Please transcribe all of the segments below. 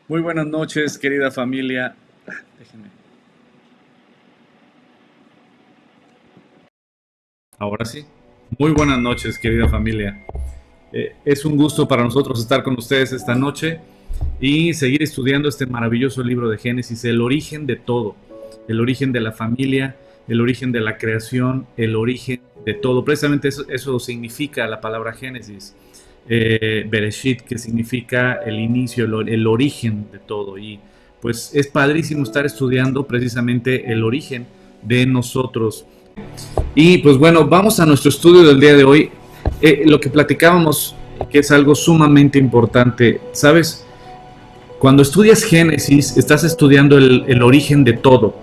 Muy buenas noches, querida familia. Déjenme. Ahora sí. Muy buenas noches, querida familia. Es un gusto para nosotros estar con ustedes esta noche y seguir estudiando este maravilloso libro de Génesis, el origen de todo, el origen de la familia, el origen de la creación, el origen de todo. Precisamente eso significa la palabra Génesis, Bereshit, que significa el inicio, el origen de todo. Y pues es padrísimo estar estudiando precisamente el origen de nosotros. Y pues bueno, vamos a nuestro estudio del día de hoy. Lo que platicábamos, que es algo sumamente importante, ¿sabes? Cuando estudias Génesis, estás estudiando el origen de todo.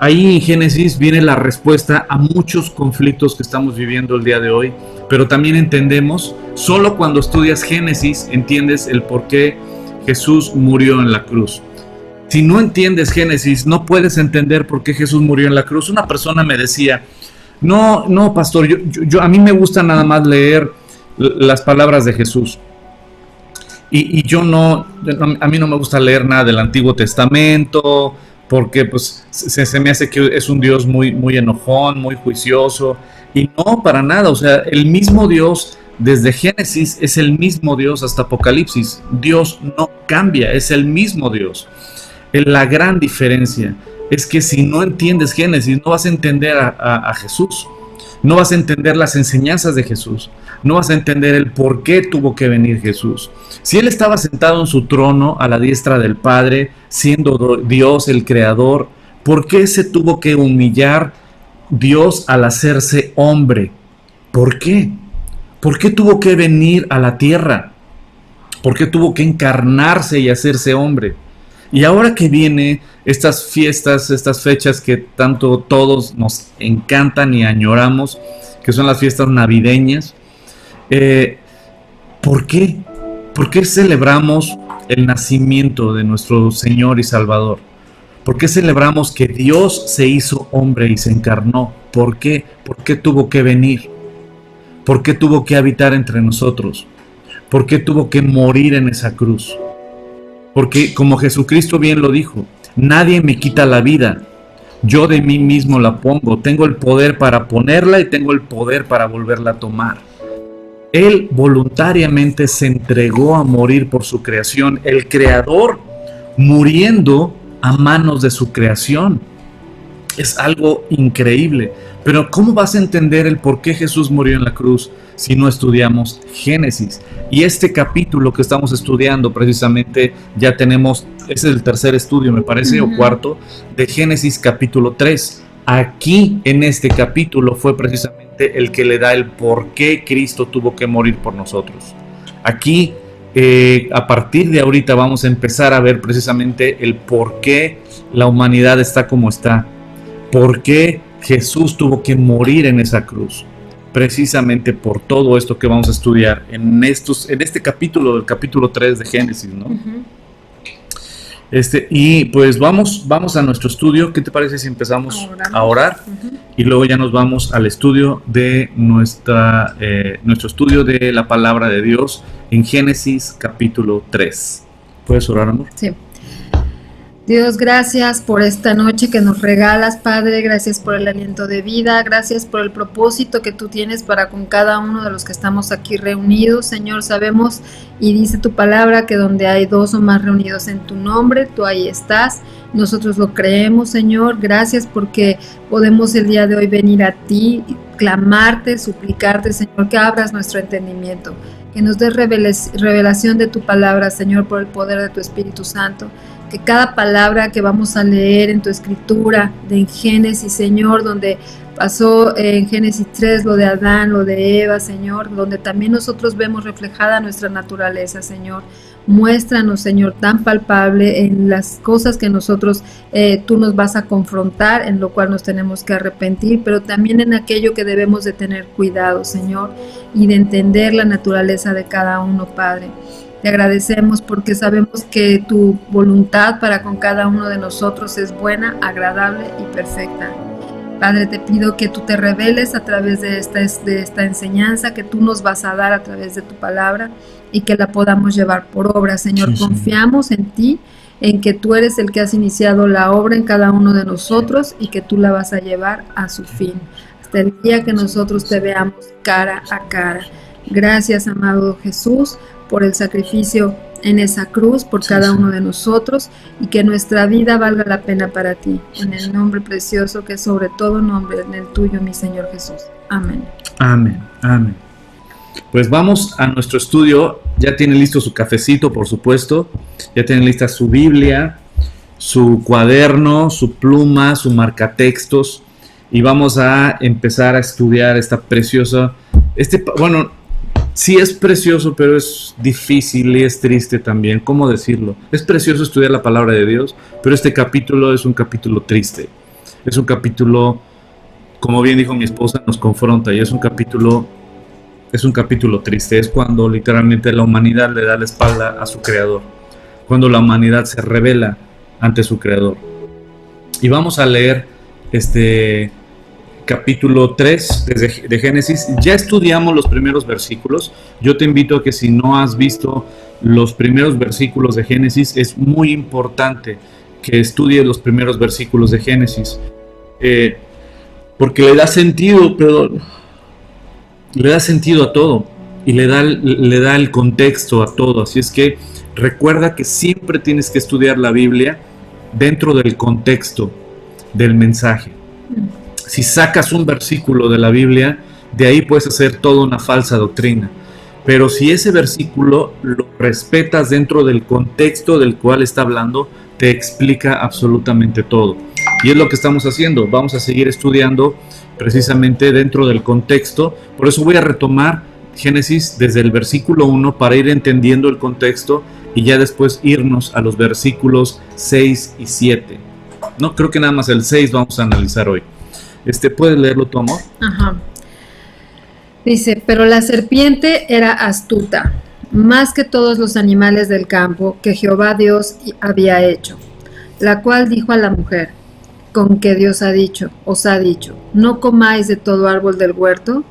Ahí en Génesis viene la respuesta a muchos conflictos que estamos viviendo el día de hoy, pero también entendemos, solo cuando estudias Génesis entiendes el por qué Jesús murió en la cruz. Si no entiendes Génesis, no puedes entender por qué Jesús murió en la cruz. Una persona me decía, no, pastor, a mí me gusta nada más leer las palabras de Jesús. Y yo no, a mí no me gusta leer nada del Antiguo Testamento, porque pues se me hace que es un Dios muy enojón, muy juicioso, y no, para nada. O sea, el mismo Dios desde Génesis es el mismo Dios hasta Apocalipsis. Dios no cambia, es el mismo Dios. La gran diferencia es que si no entiendes Génesis, no vas a entender a Jesús, no vas a entender las enseñanzas de Jesús, no vas a entender el por qué tuvo que venir Jesús. Si Él estaba sentado en su trono a la diestra del Padre, siendo Dios el Creador, ¿por qué se tuvo que humillar Dios al hacerse hombre? ¿Por qué? ¿Por qué tuvo que venir a la tierra? ¿Por qué tuvo que encarnarse y hacerse hombre? Y ahora que viene estas fiestas, estas fechas que tanto todos nos encantan y añoramos, que son las fiestas navideñas, ¿por qué? ¿Por qué celebramos el nacimiento de nuestro Señor y Salvador? ¿Por qué celebramos que Dios se hizo hombre y se encarnó? ¿Por qué? ¿Por qué tuvo que venir? ¿Por qué tuvo que habitar entre nosotros? ¿Por qué tuvo que morir en esa cruz? Porque como Jesucristo bien lo dijo, nadie me quita la vida, yo de mí mismo la pongo, tengo el poder para ponerla y tengo el poder para volverla a tomar. Él voluntariamente se entregó a morir por su creación, el Creador muriendo a manos de su creación. Es algo increíble. Pero ¿cómo vas a entender el por qué Jesús murió en la cruz si no estudiamos Génesis? Y este capítulo que estamos estudiando precisamente ya tenemos, es el tercer estudio me parece, o cuarto, de Génesis capítulo 3. Aquí en este capítulo fue precisamente el que le da el por qué Cristo tuvo que morir por nosotros. Aquí, a partir de ahorita vamos a empezar a ver precisamente el por qué la humanidad está como está. ¿Por qué Jesús tuvo que morir en esa cruz? Precisamente por todo esto que vamos a estudiar en este capítulo, del capítulo 3 de Génesis, ¿no? Y pues vamos a nuestro estudio. ¿Qué te parece si empezamos a orar? Y luego ya nos vamos al estudio de nuestro estudio de la palabra de Dios en Génesis capítulo 3. ¿Puedes orar, amor? Sí. Dios, gracias por esta noche que nos regalas, Padre, gracias por el aliento de vida, gracias por el propósito que tú tienes para con cada uno de los que estamos aquí reunidos, Señor. Sabemos y dice tu palabra que donde hay dos o más reunidos en tu nombre, tú ahí estás. Nosotros lo creemos, Señor. Gracias porque podemos el día de hoy venir a ti, clamarte, suplicarte, Señor, que abras nuestro entendimiento, que nos des revelación de tu palabra, Señor, por el poder de tu Espíritu Santo. Que cada palabra que vamos a leer en tu escritura, en Génesis, Señor, donde pasó en Génesis 3 lo de Adán, lo de Eva, Señor, donde también nosotros vemos reflejada nuestra naturaleza, Señor. Muéstranos, Señor, tan palpable en las cosas que nosotros, tú nos vas a confrontar, en lo cual nos tenemos que arrepentir, pero también en aquello que debemos de tener cuidado, Señor, y de entender la naturaleza de cada uno, Padre. Te agradecemos porque sabemos que tu voluntad para con cada uno de nosotros es buena, agradable y perfecta. Padre, te pido que tú te reveles a través de esta enseñanza que tú nos vas a dar a través de tu palabra y que la podamos llevar por obra. Señor, Sí, Señor. confiamos en ti, en que tú eres el que has iniciado la obra en cada uno de nosotros y que tú la vas a llevar a su fin, hasta el día que nosotros te veamos cara a cara. Gracias, amado Jesús, por el sacrificio en esa cruz por cada uno de nosotros, y que nuestra vida valga la pena para ti. En el nombre precioso que es sobre todo nombre, en el tuyo, mi Señor Jesús. Amén. Amén, amén. Pues vamos a nuestro estudio. Ya tiene listo su cafecito, por supuesto. Ya tiene lista su Biblia, su cuaderno, su pluma, su marcatextos. Y vamos a empezar a estudiar esta preciosa... Bueno, sí es precioso, pero es difícil y es triste también. ¿Cómo decirlo? Es precioso estudiar la palabra de Dios, pero este capítulo es un capítulo triste. Es un capítulo, como bien dijo mi esposa, nos confronta, y es un capítulo triste. Es cuando literalmente la humanidad le da la espalda a su creador, cuando la humanidad se revela ante su creador. Y vamos a leer capítulo 3 de Génesis. Ya estudiamos los primeros versículos. Yo te invito a que, si no has visto los primeros versículos de Génesis, es muy importante que estudies los primeros versículos de Génesis, porque le da sentido a todo, y le da el contexto a todo. Así es que recuerda que siempre tienes que estudiar la Biblia dentro del contexto del mensaje. Si sacas un versículo de la Biblia, de ahí puedes hacer toda una falsa doctrina. Pero si ese versículo lo respetas dentro del contexto del cual está hablando, te explica absolutamente todo. Y es lo que estamos haciendo. Vamos a seguir estudiando precisamente dentro del contexto. Por eso voy a retomar Génesis desde el versículo 1 para ir entendiendo el contexto, y ya después irnos a los versículos 6 y 7. No, creo que nada más el 6 vamos a analizar hoy. ¿Puedes leerlo tú, amor? Ajá. Dice: pero la serpiente era astuta, más que todos los animales del campo que Jehová Dios había hecho, la cual dijo a la mujer: ¿con qué Dios os ha dicho, no comáis de todo árbol del huerto?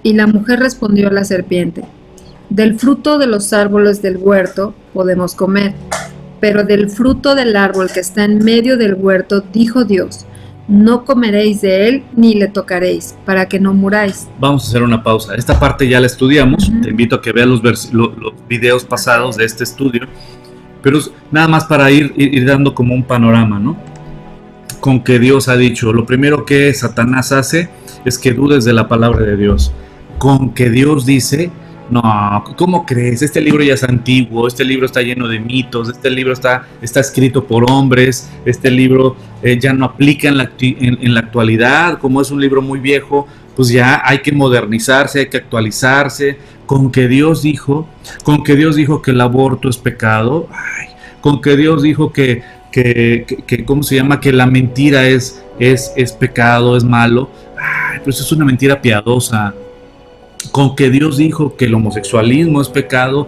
Y la mujer respondió a la serpiente: del fruto de los árboles del huerto podemos comer, pero del fruto del árbol que está en medio del huerto dijo Dios: no comeréis de él ni le tocaréis, para que no muráis. Vamos a hacer una pausa. Esta parte ya la estudiamos. Te invito a que veas los videos pasados de este estudio, pero nada más para ir dando como un panorama, ¿no? Con que Dios ha dicho. Lo primero que Satanás hace es que dudes de la palabra de Dios. Con que Dios dice: no, ¿cómo crees? Este libro ya es antiguo, este libro está lleno de mitos, este libro está escrito por hombres, este libro ya no aplica en la actualidad, como es un libro muy viejo, pues ya hay que modernizarse, hay que actualizarse. Con que Dios dijo que el aborto es pecado, con que Dios dijo que ¿cómo se llama? Que la mentira es pecado, es malo. Pues es una mentira piadosa. Con que Dios dijo que el homosexualismo es pecado,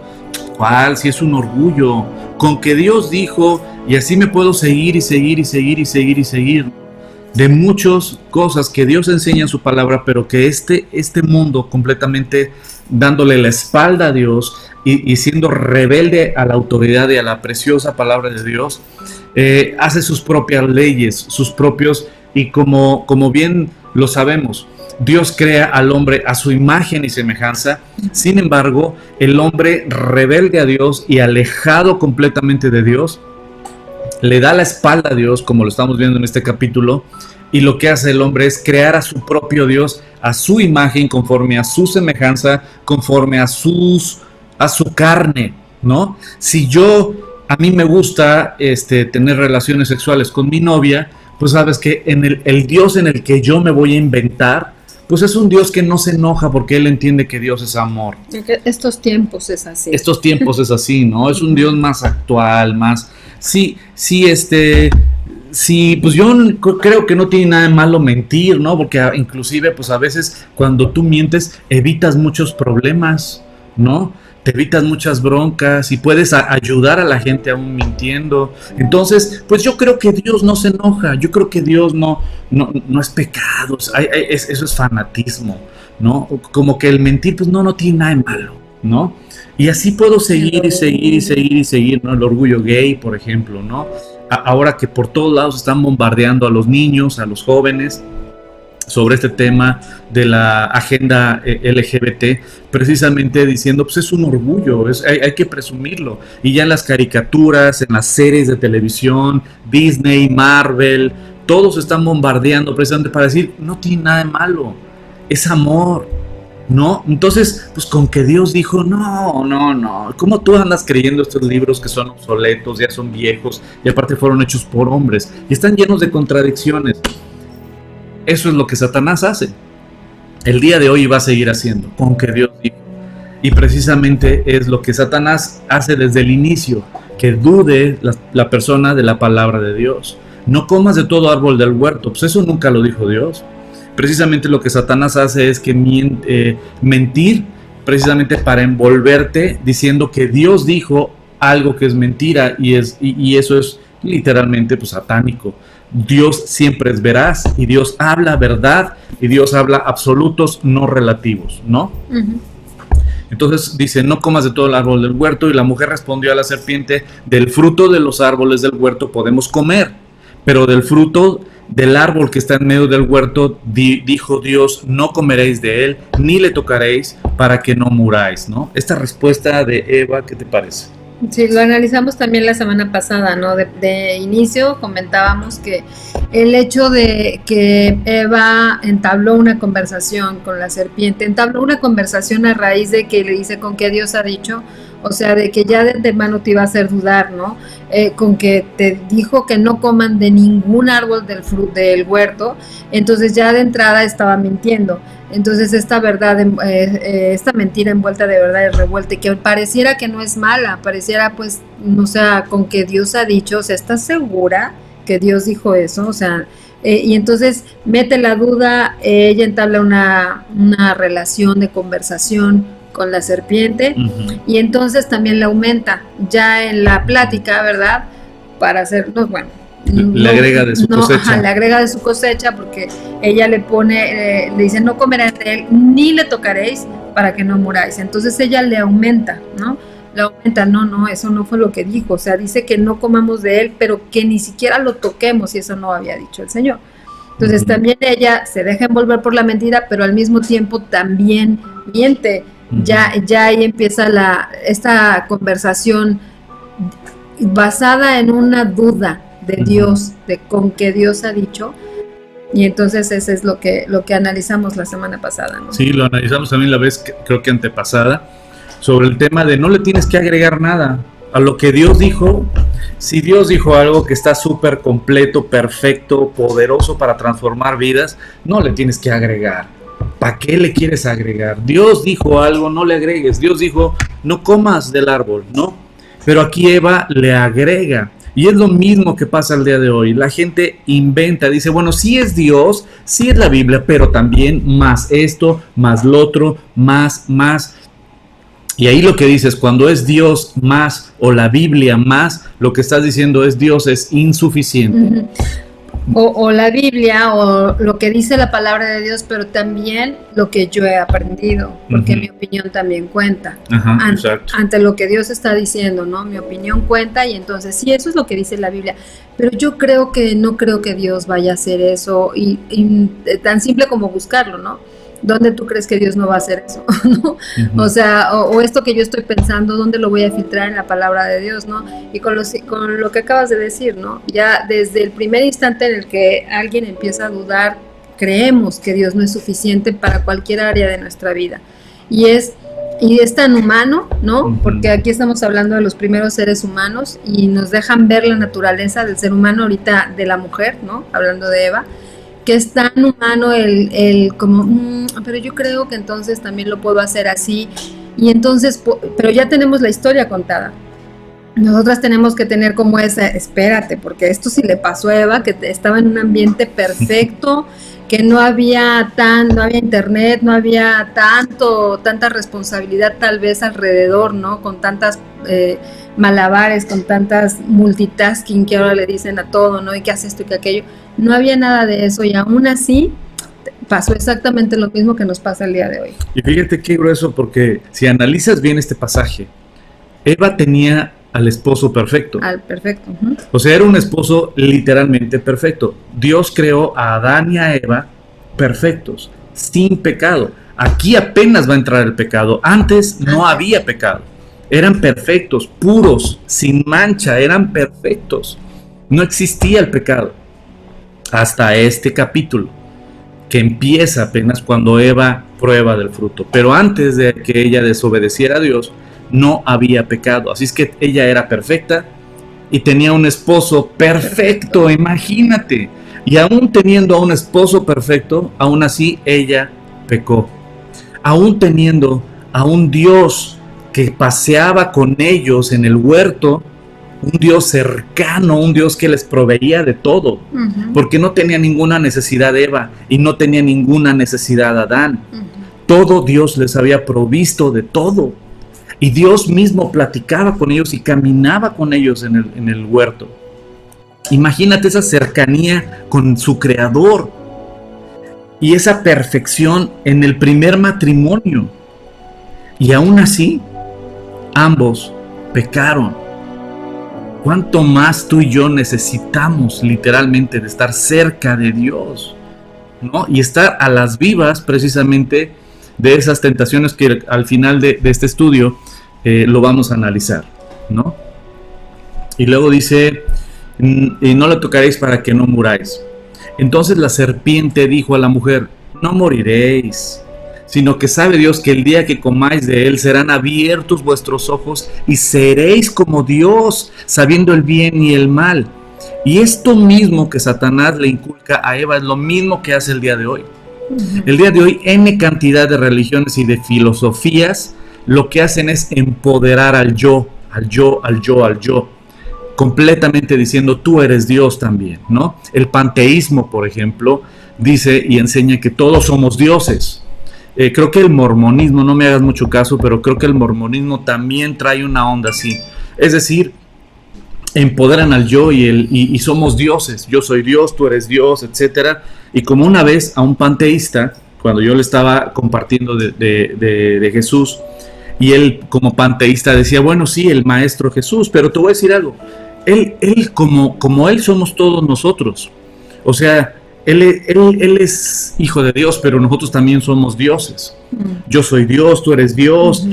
¿cuál? Si es un orgullo. Con que Dios dijo, y así me puedo seguir de muchas cosas que Dios enseña en su palabra, pero que este mundo completamente dándole la espalda a Dios y siendo rebelde a la autoridad y a la preciosa palabra de Dios, hace sus propias leyes, sus propios, y como bien lo sabemos, Dios crea al hombre a su imagen y semejanza. Sin embargo, el hombre rebelde a Dios y alejado completamente de Dios, le da la espalda a Dios, como lo estamos viendo en este capítulo, y lo que hace el hombre es crear a su propio Dios, a su imagen, conforme a su semejanza, conforme a su carne, ¿no? Si a mí me gusta tener relaciones sexuales con mi novia, pues sabes que el Dios en el que yo me voy a inventar, pues es un Dios que no se enoja, porque Él entiende que Dios es amor. Estos tiempos es así. ¿No? Es un Dios más actual, más... Sí, pues yo creo que no tiene nada de malo mentir, ¿no? Porque inclusive, pues a veces cuando tú mientes, evitas muchos problemas, ¿no? te evitas muchas broncas y puedes ayudar a la gente aún mintiendo. Entonces, pues yo creo que Dios no se enoja, yo creo que Dios no es pecado, eso es fanatismo, ¿no? Como que el mentir, pues no tiene nada de malo, ¿no? Y así puedo seguir y seguir y seguir y seguir, ¿no? El orgullo gay, por ejemplo, ¿no? Ahora que por todos lados están bombardeando a los niños, a los jóvenes, sobre este tema de la agenda LGBT, precisamente diciendo, pues es un orgullo, hay que presumirlo. Y ya en las caricaturas, en las series de televisión, Disney, Marvel, todos están bombardeando precisamente para decir, no tiene nada de malo, es amor, ¿no? Entonces, pues con que Dios dijo, no, ¿cómo tú andas creyendo estos libros que son obsoletos, ya son viejos, y aparte fueron hechos por hombres, y están llenos de contradicciones? Eso es lo que Satanás hace. El día de hoy va a seguir haciendo, con que Dios dijo. Y precisamente es lo que Satanás hace desde el inicio, que dude la persona de la palabra de Dios. No comas de todo árbol del huerto, pues eso nunca lo dijo Dios. Precisamente lo que Satanás hace es que mentir, precisamente para envolverte, diciendo que Dios dijo algo que es mentira, y eso es literalmente pues satánico. Dios siempre es veraz y Dios habla verdad y Dios habla absolutos, no relativos, ¿no? Uh-huh. Entonces dice, no comas de todo el árbol del huerto, y la mujer respondió a la serpiente, del fruto de los árboles del huerto podemos comer, pero del fruto del árbol que está en medio del huerto, dijo Dios, no comeréis de él, ni le tocaréis, para que no muráis, ¿no? Esta respuesta de Eva, ¿qué te parece? Sí, lo analizamos también la semana pasada, ¿no? De inicio comentábamos que el hecho de que Eva entabló una conversación con la serpiente, entabló una conversación a raíz de que le dice con qué Dios ha dicho, o sea, de que ya de antemano te iba a hacer dudar, ¿no? Con que te dijo que no coman de ningún árbol del huerto, entonces ya de entrada estaba mintiendo. Entonces esta verdad, esta mentira envuelta de verdad es revuelta, y que pareciera que no es mala, pareciera pues, o sea, con que Dios ha dicho, o sea, ¿estás segura que Dios dijo eso? O sea, y entonces mete la duda, ella entabla una relación de conversación con la serpiente, uh-huh. Y entonces también le aumenta ya en la plática, ¿verdad? Para hacernos, bueno, le agrega de su cosecha. Ajá, le agrega de su cosecha, porque ella le pone, le dice, no comerás de él, ni le tocaréis, para que no muráis. Entonces ella le aumenta, ¿no? Le aumenta, no, eso no fue lo que dijo. O sea, dice que no comamos de él, pero que ni siquiera lo toquemos, y eso no había dicho el Señor. Entonces, uh-huh. También ella se deja envolver por la mentira, pero al mismo tiempo también miente. Uh-huh. Ya ahí empieza esta conversación basada en una duda de Dios, de con que Dios ha dicho, y entonces eso es lo que analizamos la semana pasada, ¿no? Sí, lo analizamos también la vez, creo que antepasada, sobre el tema de no le tienes que agregar nada a lo que Dios dijo. Si Dios dijo algo que está súper completo, perfecto, poderoso para transformar vidas, no le tienes que agregar. ¿Para qué le quieres agregar? Dios dijo algo, no le agregues. Dios dijo, no comas del árbol, ¿no? Pero aquí Eva le agrega. Y es lo mismo que pasa el día de hoy. La gente inventa, dice, bueno, sí es Dios, sí es la Biblia, pero también más esto, más lo otro, más. Y ahí lo que dices, cuando es Dios más o la Biblia más, lo que estás diciendo es Dios es insuficiente. Uh-huh. O la Biblia, o lo que dice la palabra de Dios, pero también lo que yo he aprendido, porque uh-huh. Mi opinión también cuenta. Uh-huh, ante lo que Dios está diciendo, ¿no? Mi opinión cuenta, y entonces sí, eso es lo que dice la Biblia. Pero yo no creo que Dios vaya a hacer eso, y tan simple como buscarlo, ¿no? ¿Dónde tú crees que Dios no va a hacer eso? ¿No? Uh-huh. O sea, o esto que yo estoy pensando, ¿dónde lo voy a filtrar en la palabra de Dios, no? Y con lo que acabas de decir, ¿no? Ya desde el primer instante en el que alguien empieza a dudar, creemos que Dios no es suficiente para cualquier área de nuestra vida. Y es tan humano, ¿no? Uh-huh. Porque aquí estamos hablando de los primeros seres humanos, y nos dejan ver la naturaleza del ser humano, ahorita de la mujer, ¿no? Hablando de Eva, que es tan humano el como, pero yo creo que entonces también lo puedo hacer así, y entonces, pero ya tenemos la historia contada. Nosotras tenemos que tener como esa, espérate, porque esto sí le pasó a Eva, que estaba en un ambiente perfecto, que no había internet, no había tanta responsabilidad tal vez alrededor, ¿no? Con tantas malabares, con tantas multitasking que ahora le dicen a todo, ¿no? Y que hace esto y que aquello. No había nada de eso y aún así pasó exactamente lo mismo que nos pasa el día de hoy. Y fíjate qué grueso, porque si analizas bien este pasaje, Eva tenía al esposo perfecto. Al perfecto. O sea, era un esposo literalmente perfecto. Dios creó a Adán y a Eva perfectos, sin pecado. Aquí apenas va a entrar el pecado. Antes no había pecado. Eran perfectos, puros, sin mancha, eran perfectos. No existía el pecado. Hasta este capítulo, que empieza apenas cuando Eva prueba del fruto. Pero antes de que ella desobedeciera a Dios, no había pecado. Así es que ella era perfecta y tenía un esposo perfecto, imagínate. Y aún teniendo a un esposo perfecto, aún así ella pecó. Aún teniendo a un Dios que paseaba con ellos en el huerto, un Dios cercano, un Dios que les proveía de todo, porque no tenía ninguna necesidad Eva y no tenía ninguna necesidad Adán. Todo Dios les había provisto de todo. Y Dios mismo platicaba con ellos y caminaba con ellos en el huerto. Imagínate esa cercanía con su creador y esa perfección en el primer matrimonio. Y aún así, ambos pecaron. ¿Cuánto más tú y yo necesitamos literalmente de estar cerca de Dios, ¿no? Y estar a las vivas precisamente de esas tentaciones que al final de este estudio lo vamos a analizar, ¿no? Y luego dice, y no le tocaréis para que no muráis. Entonces la serpiente dijo a la mujer, no moriréis, sino que sabe Dios que el día que comáis de él serán abiertos vuestros ojos y seréis como Dios, sabiendo el bien y el mal. Y esto mismo que Satanás le inculca a Eva es lo mismo que hace el día de hoy. El día de hoy, N cantidad de religiones y de filosofías lo que hacen es empoderar al yo, completamente diciendo tú eres Dios también, ¿no? El panteísmo, por ejemplo, dice y enseña que todos somos dioses. Creo que el mormonismo, no me hagas mucho caso, pero creo que el mormonismo también trae una onda así. Es decir, empoderan al yo y somos dioses. Yo soy Dios, tú eres Dios, etcétera. Y como una vez a un panteísta, cuando yo le estaba compartiendo de Jesús, y él como panteísta decía, bueno, sí, el maestro Jesús, pero te voy a decir algo. Él como él somos todos nosotros. O sea, él es hijo de Dios, pero nosotros también somos dioses. Yo soy Dios, tú eres Dios.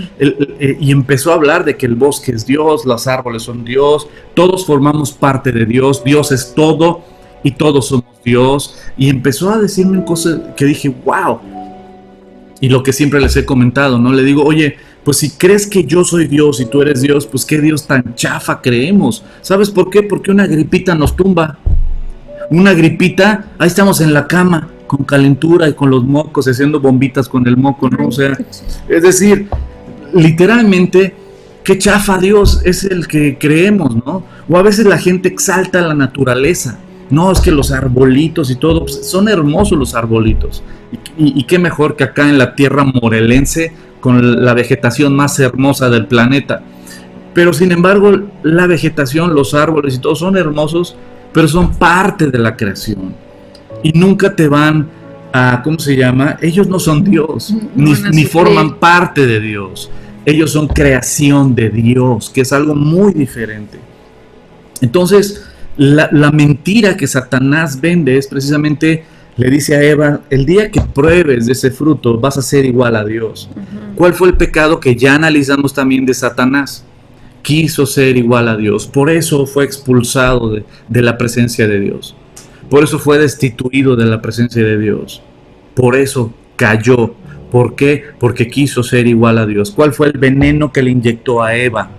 Y empezó a hablar de que el bosque es Dios, los árboles son Dios, todos formamos parte de Dios, Dios es todo y todos somos Dios. Y empezó a decirme cosas que dije, wow. Y lo que siempre les he comentado, ¿no? Le digo, oye, pues si crees que yo soy Dios y tú eres Dios, pues qué Dios tan chafa creemos. ¿Sabes por qué? Porque una gripita nos tumba. Una gripita, ahí estamos en la cama, con calentura y con los mocos, haciendo bombitas con el moco, ¿no? O sea, es decir, literalmente, qué chafa Dios es el que creemos, ¿no? O a veces la gente exalta la naturaleza. No, es que los arbolitos y todo, pues son hermosos los arbolitos. Y qué mejor que acá en la tierra morelense, con la vegetación más hermosa del planeta. Pero sin embargo, la vegetación, los árboles y todo son hermosos, pero son parte de la creación. Y nunca te van a, ¿cómo se llama? Ellos no son Dios, ni forman parte de Dios. Ellos son creación de Dios, que es algo muy diferente. Entonces, la mentira que Satanás vende es precisamente, le dice a Eva, el día que pruebes de ese fruto vas a ser igual a Dios. ¿Cuál fue el pecado que ya analizamos también de Satanás? Quiso ser igual a Dios, por eso fue expulsado de la presencia de Dios, por eso fue destituido de la presencia de Dios, por eso cayó. ¿Por qué? Porque quiso ser igual a Dios. ¿Cuál fue el veneno que le inyectó a Eva?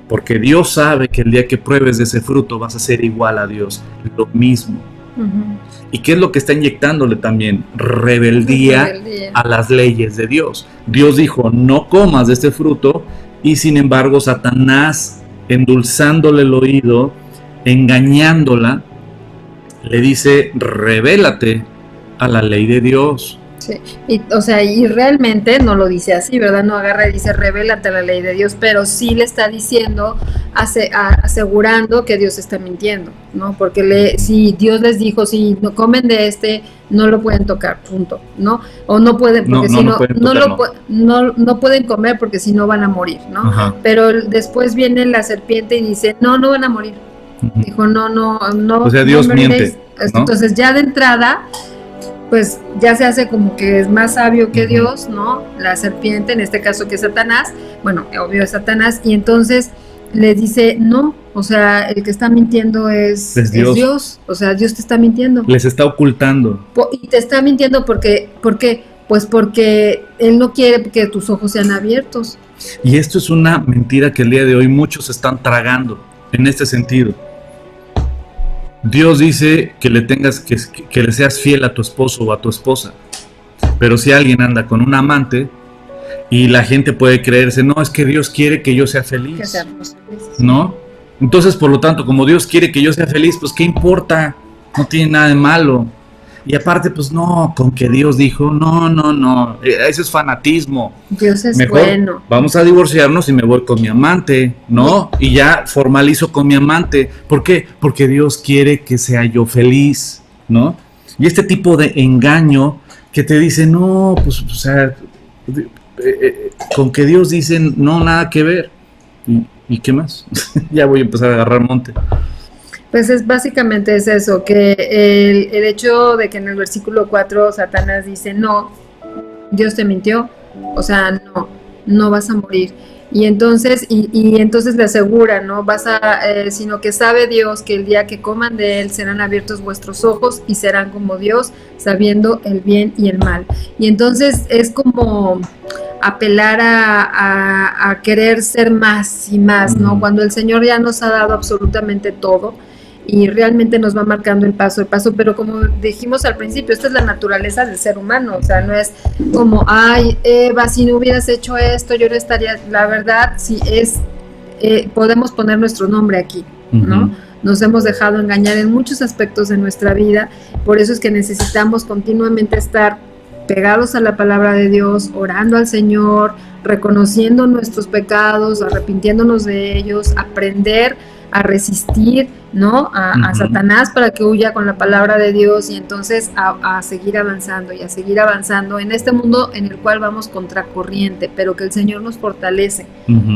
Porque Dios sabe que el día que pruebes de ese fruto vas a ser igual a Dios, lo mismo. ¿Y qué es lo que está inyectándole también? Rebeldía a las leyes de Dios. Dios dijo, no comas de este fruto. Y sin embargo, Satanás, endulzándole el oído, engañándola, le dice, rebélate a la ley de Dios. Sí, y realmente no lo dice así, ¿verdad? No agarra y dice, revélate la ley de Dios, pero sí le está diciendo, asegurando que Dios está mintiendo, ¿no? Porque si Dios les dijo, si no comen de no lo pueden tocar, punto, ¿no? O no pueden, porque no pueden comer porque si no van a morir, ¿no? Ajá. Pero después viene la serpiente y dice, no van a morir. Dijo, no. O sea, Dios miente, ¿no? Entonces ya de entrada, pues ya se hace como que es más sabio que Dios, ¿no? La serpiente, en este caso que es Satanás, bueno, obvio es Satanás, y entonces le dice, no, o sea, el que está mintiendo es Dios, o sea, Dios te está mintiendo. Les está ocultando. Y te está mintiendo ¿por qué? Pues porque Él no quiere que tus ojos sean abiertos. Y esto es una mentira que el día de hoy muchos están tragando, en este sentido. Dios dice que que le seas fiel a tu esposo o a tu esposa. Pero si alguien anda con un amante y la gente puede creerse, no, es que Dios quiere que yo sea feliz. Que seamos felices. ¿No? Entonces, por lo tanto, como Dios quiere que yo sea feliz, pues ¿qué importa? No tiene nada de malo. Y aparte, pues no, con que Dios dijo, no, eso es fanatismo. Dios es mejor bueno. Vamos a divorciarnos y me voy con mi amante, ¿no? Y ya formalizo con mi amante. ¿Por qué? Porque Dios quiere que sea yo feliz, ¿no? Y este tipo de engaño que te dice, no, pues, o sea, con que Dios dice, no, nada que ver. ¿Y qué más? Ya voy a empezar a agarrar monte. Pues básicamente es eso, que el hecho de que en el versículo 4 Satanás dice, no, Dios te mintió, o sea, no vas a morir. Y entonces le asegura, ¿no? Sino que sabe Dios que el día que coman de él serán abiertos vuestros ojos y serán como Dios, sabiendo el bien y el mal. Y entonces es como apelar a querer ser más y más, ¿no? Cuando el Señor ya nos ha dado absolutamente todo y realmente nos va marcando el paso, pero como dijimos al principio, esta es la naturaleza del ser humano, o sea, no es como, ay, Eva, si no hubieras hecho esto, yo no estaría, la verdad, sí podemos poner nuestro nombre aquí, ¿no? Nos hemos dejado engañar en muchos aspectos de nuestra vida, por eso es que necesitamos continuamente estar pegados a la palabra de Dios, orando al Señor, reconociendo nuestros pecados, arrepintiéndonos de ellos, aprender a resistir, ¿no? A Satanás para que huya con la palabra de Dios y entonces a seguir avanzando y a seguir avanzando en este mundo en el cual vamos contracorriente, pero que el Señor nos fortalece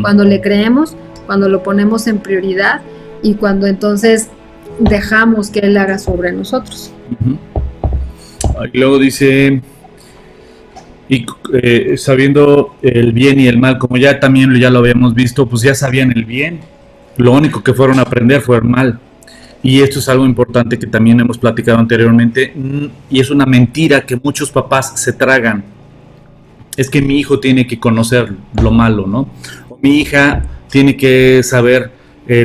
cuando le creemos, cuando lo ponemos en prioridad y cuando entonces dejamos que Él haga sobre nosotros. Y luego dice, y sabiendo el bien y el mal, como ya lo habíamos visto, pues ya sabían el bien. Lo único que fueron a aprender fue el mal. Y esto es algo importante que también hemos platicado anteriormente, y es una mentira que muchos papás se tragan. Es que mi hijo tiene que conocer lo malo, ¿no? O mi hija tiene que saber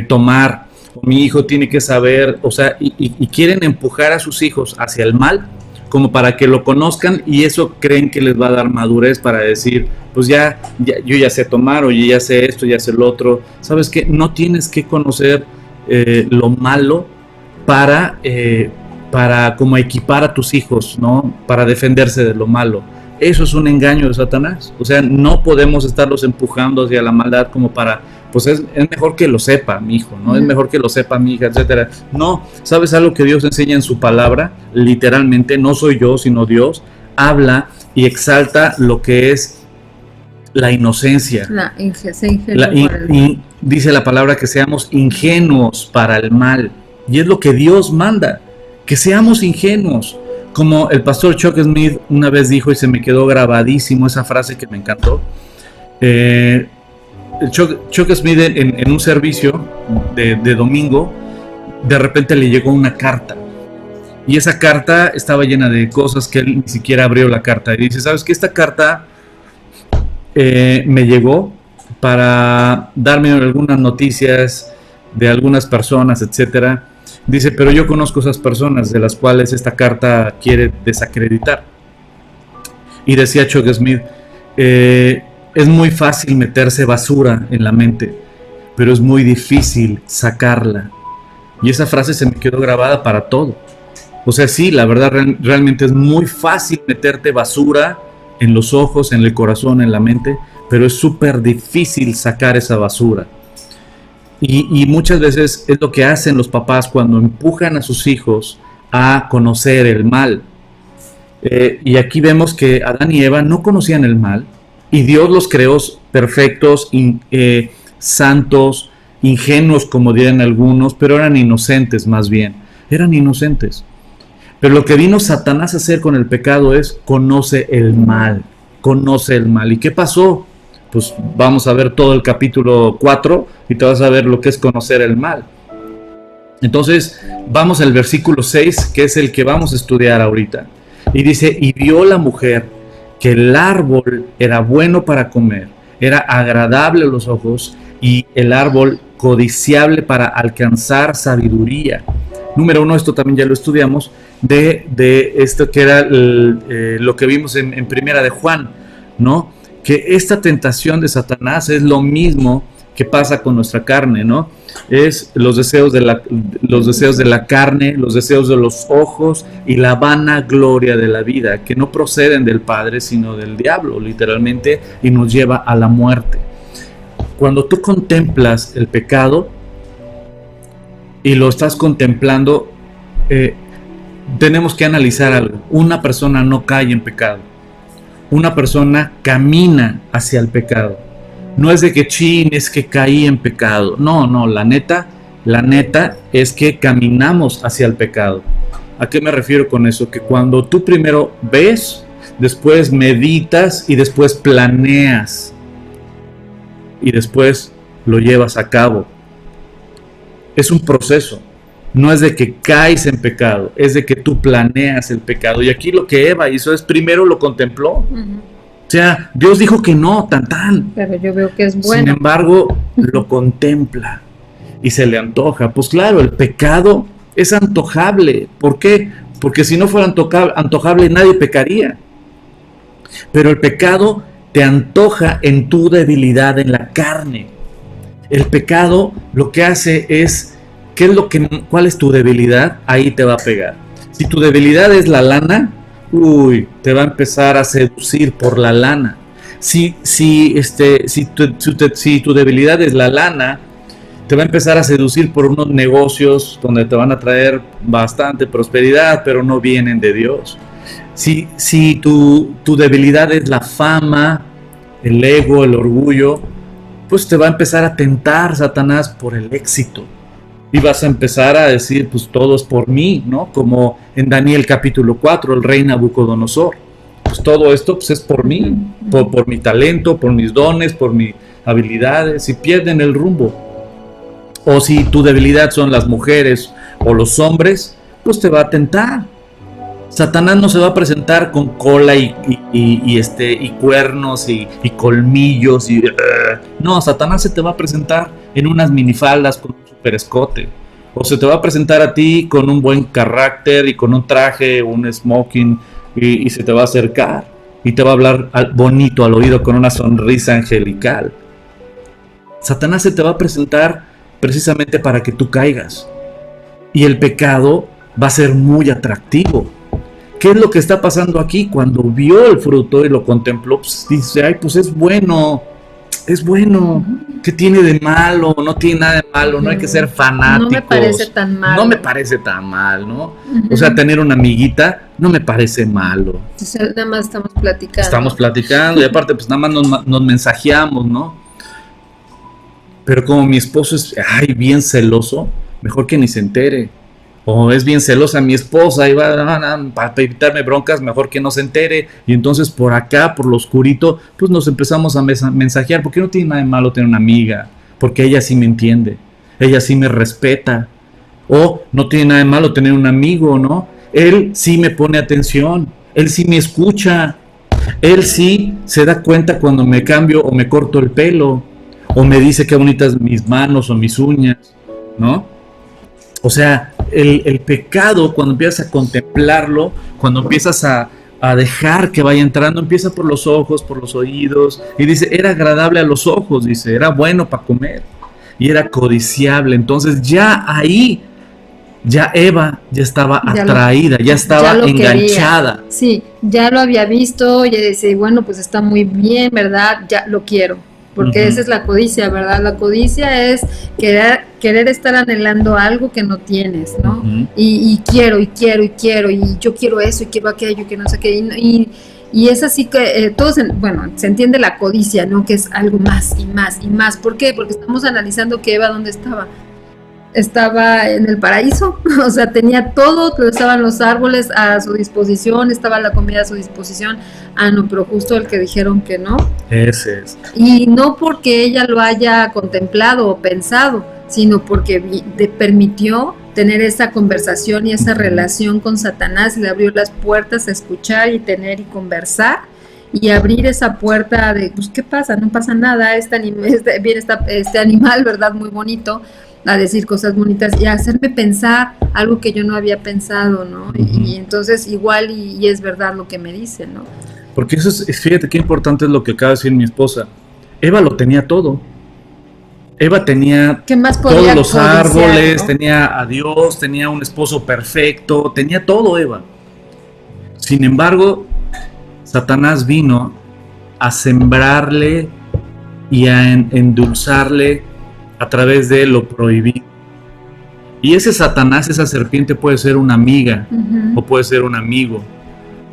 tomar, o mi hijo tiene que saber, o sea, y quieren empujar a sus hijos hacia el mal, como para que lo conozcan, y eso creen que les va a dar madurez para decir, pues yo ya sé tomar, o yo ya sé esto, ya sé lo otro. ¿Sabes qué? No tienes que conocer lo malo para como equipar a tus hijos, ¿no? Para defenderse de lo malo. Eso es un engaño de Satanás. O sea, no podemos estarlos empujando hacia la maldad como para, pues es mejor que lo sepa mi hijo, ¿no? Es mejor que lo sepa mi hija, etcétera. No, ¿sabes algo que Dios enseña en su palabra? Literalmente, no soy yo, sino Dios, habla y exalta lo que es la inocencia. Y dice la palabra que seamos ingenuos para el mal. Y es lo que Dios manda, que seamos ingenuos. Como el pastor Chuck Smith una vez dijo, y se me quedó grabadísimo esa frase que me encantó. Chuck Smith en un servicio de domingo, de repente le llegó una carta. Y esa carta estaba llena de cosas que él ni siquiera abrió la carta. Y dice, ¿sabes qué? Esta carta me llegó para darme algunas noticias de algunas personas, etcétera. Dice, pero yo conozco esas personas de las cuales esta carta quiere desacreditar. Y decía Chuck Smith, es muy fácil meterse basura en la mente, pero es muy difícil sacarla. Y esa frase se me quedó grabada para todo. O sea, sí, la verdad realmente es muy fácil meterte basura en los ojos, en el corazón, en la mente, pero es súper difícil sacar esa basura. Y muchas veces es lo que hacen los papás cuando empujan a sus hijos a conocer el mal. Y aquí vemos que Adán y Eva no conocían el mal y Dios los creó perfectos, santos, ingenuos como dirían algunos, pero eran inocentes más bien, eran inocentes. Pero lo que vino Satanás a hacer con el pecado es conoce el mal, conoce el mal. ¿Y qué pasó? Pues vamos a ver todo el capítulo 4 y te vas a ver lo que es conocer el mal. Entonces vamos al versículo 6, que es el que vamos a estudiar ahorita. Y dice, y vio la mujer que el árbol era bueno para comer, era agradable a los ojos y el árbol codiciable para alcanzar sabiduría. Número 1, esto también ya lo estudiamos, de esto que era lo que vimos en primera de Juan, ¿no? Que esta tentación de Satanás es lo mismo que pasa con nuestra carne, ¿no? Es los deseos de la carne, los deseos de los ojos y la vanagloria de la vida, que no proceden del Padre, sino del diablo, literalmente, y nos lleva a la muerte. Cuando tú contemplas el pecado y lo estás contemplando, tenemos que analizar algo. Una persona no cae en pecado. Una persona camina hacia el pecado. No es de que es que caí en pecado. No, la neta es que caminamos hacia el pecado. ¿A qué me refiero con eso? Que cuando tú primero ves, después meditas y después planeas y después lo llevas a cabo. Es un proceso. No es de que caes en pecado, es de que tú planeas el pecado. Y aquí lo que Eva hizo es primero lo contempló. O sea, Dios dijo que no, tan. Pero yo veo que es bueno. Sin embargo, lo contempla y se le antoja. Pues claro, el pecado es antojable. ¿Por qué? Porque si no fuera antojable, nadie pecaría. Pero el pecado te antoja en tu debilidad, en la carne. El pecado lo que hace es, ¿cuál es tu debilidad? Ahí te va a pegar. Si tu debilidad es la lana, te va a empezar a seducir por la lana. Si tu debilidad es la lana, te va a empezar a seducir por unos negocios donde te van a traer bastante prosperidad, pero no vienen de Dios. Si tu debilidad es la fama, el ego, el orgullo, pues te va a empezar a tentar Satanás por el éxito. Y vas a empezar a decir, pues todo es por mí, ¿no? Como en Daniel capítulo 4, el rey Nabucodonosor. Pues todo esto pues, es por mí, por mi talento, por mis dones, por mis habilidades, y pierden el rumbo. O si tu debilidad son las mujeres o los hombres, pues te va a tentar. Satanás no se va a presentar con cola y cuernos y colmillos. No, Satanás se te va a presentar en unas minifaldas con un super escote. O se te va a presentar a ti con un buen carácter y con un traje, un smoking, y se te va a acercar. Y te va a hablar bonito al oído con una sonrisa angelical. Satanás se te va a presentar precisamente para que tú caigas. Y el pecado va a ser muy atractivo. ¿Qué es lo que está pasando aquí? Cuando vio el fruto y lo contempló, pues dice, ay, pues es bueno. ¿Qué tiene de malo? No tiene nada de malo, no hay que ser fanáticos. No me parece tan malo. No me parece tan mal, ¿no? O sea, tener una amiguita no me parece malo. Entonces, nada más estamos platicando. Estamos platicando y aparte, pues nada más nos mensajeamos, ¿no? Pero como mi esposo es, bien celoso, mejor que ni se entere. O es bien celosa mi esposa y para evitarme broncas, mejor que no se entere. Y entonces por acá, por lo oscurito, pues nos empezamos a mensajear. Porque no tiene nada de malo tener una amiga. Porque ella sí me entiende. Ella sí me respeta. O no tiene nada de malo tener un amigo, ¿no? Él sí me pone atención. Él sí me escucha. Él sí se da cuenta cuando me cambio o me corto el pelo. O me dice qué bonitas mis manos o mis uñas, ¿no? O sea, el pecado, cuando empiezas a contemplarlo, cuando empiezas a dejar que vaya entrando, empieza por los ojos, por los oídos, y dice, era agradable a los ojos, dice, era bueno para comer, y era codiciable. Entonces ya ahí ya Eva ya estaba Ya atraída, ya estaba lo quería. enganchada. Sí, ya lo había visto, ya dice, bueno, pues está muy bien, ¿verdad? Ya lo quiero. Porque Ujú. esa es la codicia, ¿verdad? La codicia es querer estar anhelando algo que no tienes, ¿no? Ujú. Y quiero, y quiero, y quiero, y yo quiero eso, y quiero aquello, que no sé qué. Y es así que bueno, se entiende la codicia, ¿no? Que es algo más y más y más. ¿Por qué? Porque estamos analizando que Eva, ¿dónde estaba? Estaba en el paraíso, o sea, tenía todo, pero estaban los árboles a su disposición, estaba la comida a su disposición. Ah, no, pero justo el que dijeron que no. Ese es. Y no porque ella lo haya contemplado o pensado, sino porque permitió tener esa conversación y esa relación con Satanás, le abrió las puertas a escuchar y tener y conversar y abrir esa puerta de, pues, ¿qué pasa? No pasa nada, este animal, ¿verdad? Muy bonito, a decir cosas bonitas y a hacerme pensar algo que yo no había pensado, ¿no? Y entonces igual y es verdad lo que me dice, ¿no? Porque eso es, fíjate qué importante es lo que acaba de decir mi esposa. Eva lo tenía todo. Eva tenía ¿Qué más podía todos los codiciar, árboles, no? tenía a Dios, tenía un esposo perfecto, tenía todo Eva. Sin embargo, Satanás vino a sembrarle y a endulzarle a través de lo prohibido. Y ese Satanás, esa serpiente puede ser una amiga o puede ser un amigo.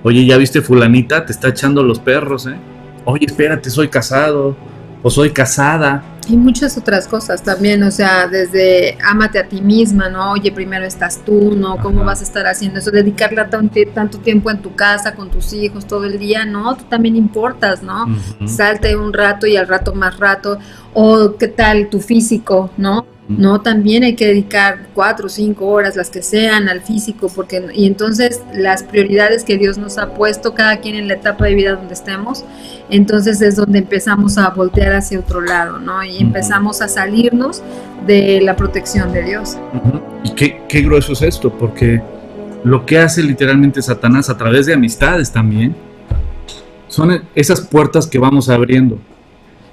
Oye, ¿ya viste fulanita? Te está echando los perros, ¿eh? Oye, espérate, soy casado o soy casada. Y muchas otras cosas también, o sea, desde ámate a ti misma, ¿no? Oye, primero estás tú, ¿no? ¿Cómo Ajá. vas a estar haciendo eso? Dedicarle tanto tiempo en tu casa, con tus hijos, todo el día, ¿no? Tú también importas, ¿no? Uh-huh. Salte un rato y al rato más rato. O qué tal tu físico, ¿no? No, también hay que dedicar 4 o 5 horas, las que sean, al físico, porque y entonces las prioridades que Dios nos ha puesto, cada quien en la etapa de vida donde estemos, entonces es donde empezamos a voltear hacia otro lado, ¿no? Y empezamos a salirnos de la protección de Dios. Y qué grueso es esto, porque lo que hace literalmente Satanás a través de amistades también, son esas puertas que vamos abriendo.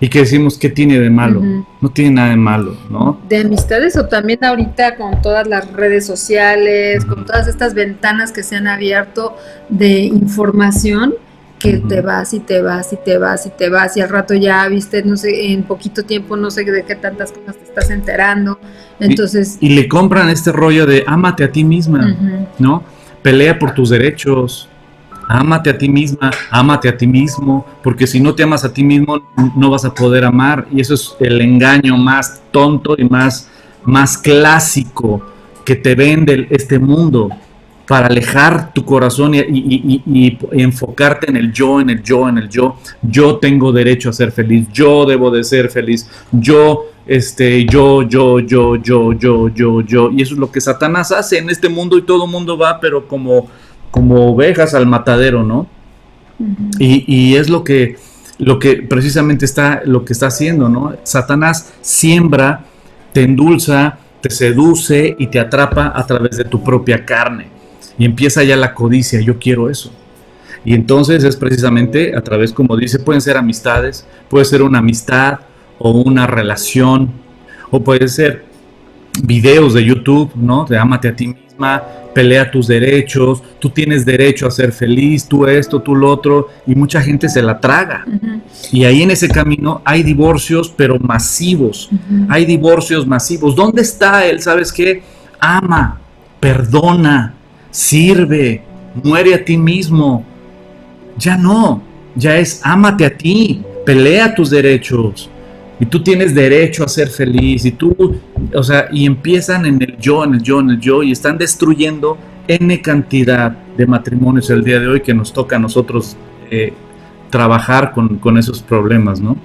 Y que decimos, ¿qué tiene de malo? No tiene nada de malo, ¿no? De amistades o también ahorita con todas las redes sociales, con todas estas ventanas que se han abierto de información, que te vas y te vas y te vas y te vas y al rato ya viste, no sé, en poquito tiempo no sé de qué tantas cosas te estás enterando. Entonces... Y le compran este rollo de ámate a ti misma, ¿no? Pelea por tus derechos. Ámate a ti misma, ámate a ti mismo, porque si no te amas a ti mismo no vas a poder amar, y eso es el engaño más tonto y más clásico que te vende este mundo para alejar tu corazón y enfocarte en el yo, en el yo, en el yo. Yo tengo derecho a ser feliz, yo debo de ser feliz, yo, y eso es lo que Satanás hace en este mundo y todo el mundo va, pero como ovejas al matadero, ¿no? Y es lo que precisamente está haciendo, ¿no? Satanás siembra, te endulza, te seduce y te atrapa a través de tu propia carne. Y empieza ya la codicia, yo quiero eso. Y entonces es precisamente a través, como dice, pueden ser amistades, puede ser una amistad o una relación, o puede ser videos de YouTube, ¿no? De ámate a ti misma, pelea tus derechos, tú tienes derecho a ser feliz, tú esto, tú lo otro, y mucha gente se la traga. Y ahí en ese camino hay divorcios, pero masivos. Hay divorcios masivos. ¿Dónde está él? ¿Sabes qué? Ama, perdona, sirve, muere a ti mismo. Ya no, ya es ámate a ti, pelea tus derechos. Y tú tienes derecho a ser feliz, y tú, o sea, y empiezan en el yo, en el yo, en el yo, y están destruyendo N cantidad de matrimonios el día de hoy que nos toca a nosotros trabajar con esos problemas, ¿no?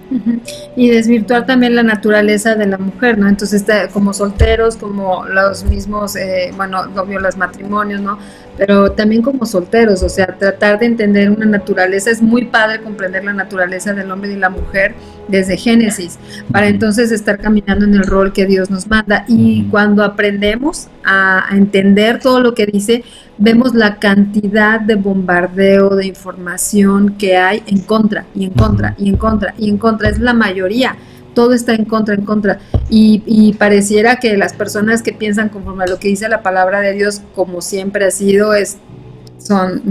Y desvirtuar también la naturaleza de la mujer, ¿no? Entonces, como solteros, como los mismos, obvio, los matrimonios, ¿no? Pero también como solteros, o sea, tratar de entender una naturaleza. Es muy padre comprender la naturaleza del hombre y la mujer desde Génesis, para entonces estar caminando en el rol que Dios nos manda. Y cuando aprendemos a entender todo lo que dice, vemos la cantidad de bombardeo de información que hay en contra, y en contra, y en contra, y en contra. Es la mayoría, todo está en contra. Y pareciera que las personas que piensan conforme a lo que dice la palabra de Dios, como siempre ha sido, son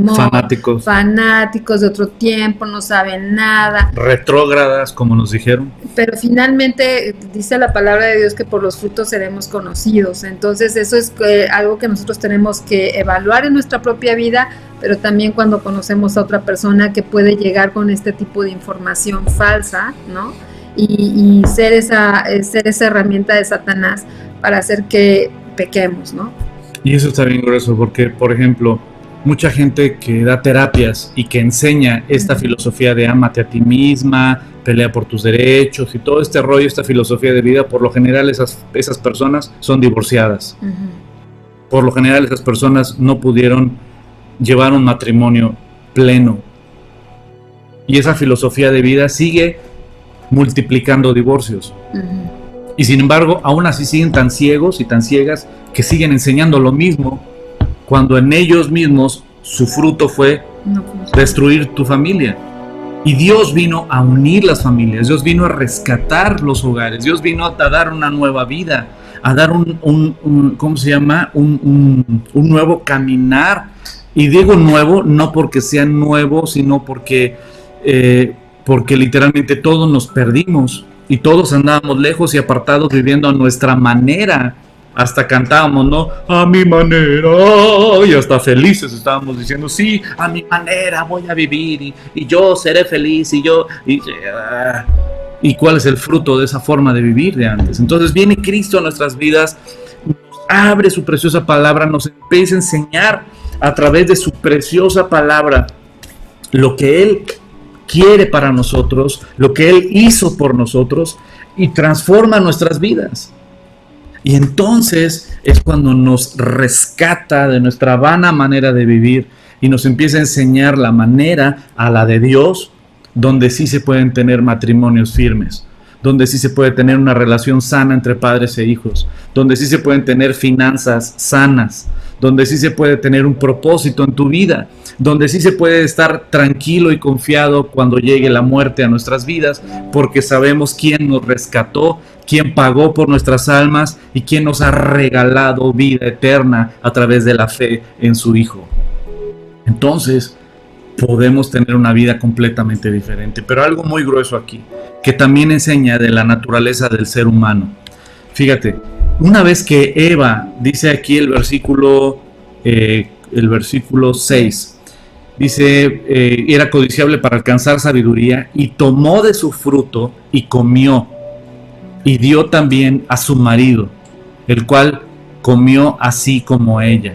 fanáticos de otro tiempo, no saben nada. Retrógradas, como nos dijeron. Pero finalmente dice la palabra de Dios que por los frutos seremos conocidos. Entonces eso es algo que nosotros tenemos que evaluar en nuestra propia vida, pero también cuando conocemos a otra persona que puede llegar con este tipo de información falsa, ¿no? Y ser esa herramienta de Satanás para hacer que pequemos, ¿no? Y eso está bien grueso, porque, por ejemplo, mucha gente que da terapias y que enseña esta filosofía de ámate a ti misma, pelea por tus derechos y todo este rollo, esta filosofía de vida, por lo general esas personas son divorciadas. Por lo general esas personas no pudieron llevar un matrimonio pleno. Y esa filosofía de vida sigue multiplicando divorcios. Y sin embargo, aún así siguen tan ciegos y tan ciegas que siguen enseñando lo mismo, cuando en ellos mismos su fruto fue destruir tu familia. Y Dios vino a unir las familias, Dios vino a rescatar los hogares, Dios vino a dar una nueva vida, a dar ¿cómo se llama? Un nuevo caminar. Y digo nuevo no porque sea nuevo, sino porque literalmente todos nos perdimos y todos andábamos lejos y apartados, viviendo a nuestra manera. Hasta cantábamos, ¿no? A mi manera. Y hasta felices estábamos diciendo, sí, a mi manera voy a vivir y yo seré feliz ¿Y cuál es el fruto de esa forma de vivir de antes? Entonces viene Cristo a nuestras vidas, nos abre su preciosa palabra, nos empieza a enseñar a través de su preciosa palabra lo que Él quiere para nosotros, lo que Él hizo por nosotros, y transforma nuestras vidas. Y entonces es cuando nos rescata de nuestra vana manera de vivir y nos empieza a enseñar la manera a la de Dios, donde sí se pueden tener matrimonios firmes, donde sí se puede tener una relación sana entre padres e hijos, donde sí se pueden tener finanzas sanas, donde sí se puede tener un propósito en tu vida, donde sí se puede estar tranquilo y confiado cuando llegue la muerte a nuestras vidas, porque sabemos quién nos rescató, quién pagó por nuestras almas y quién nos ha regalado vida eterna a través de la fe en su Hijo. Entonces podemos tener una vida completamente diferente. Pero algo muy grueso aquí, que también enseña de la naturaleza del ser humano. Fíjate, una vez que Eva, dice aquí el versículo 6, dice, era codiciable para alcanzar sabiduría y tomó de su fruto y comió, y dio también a su marido, el cual comió así como ella.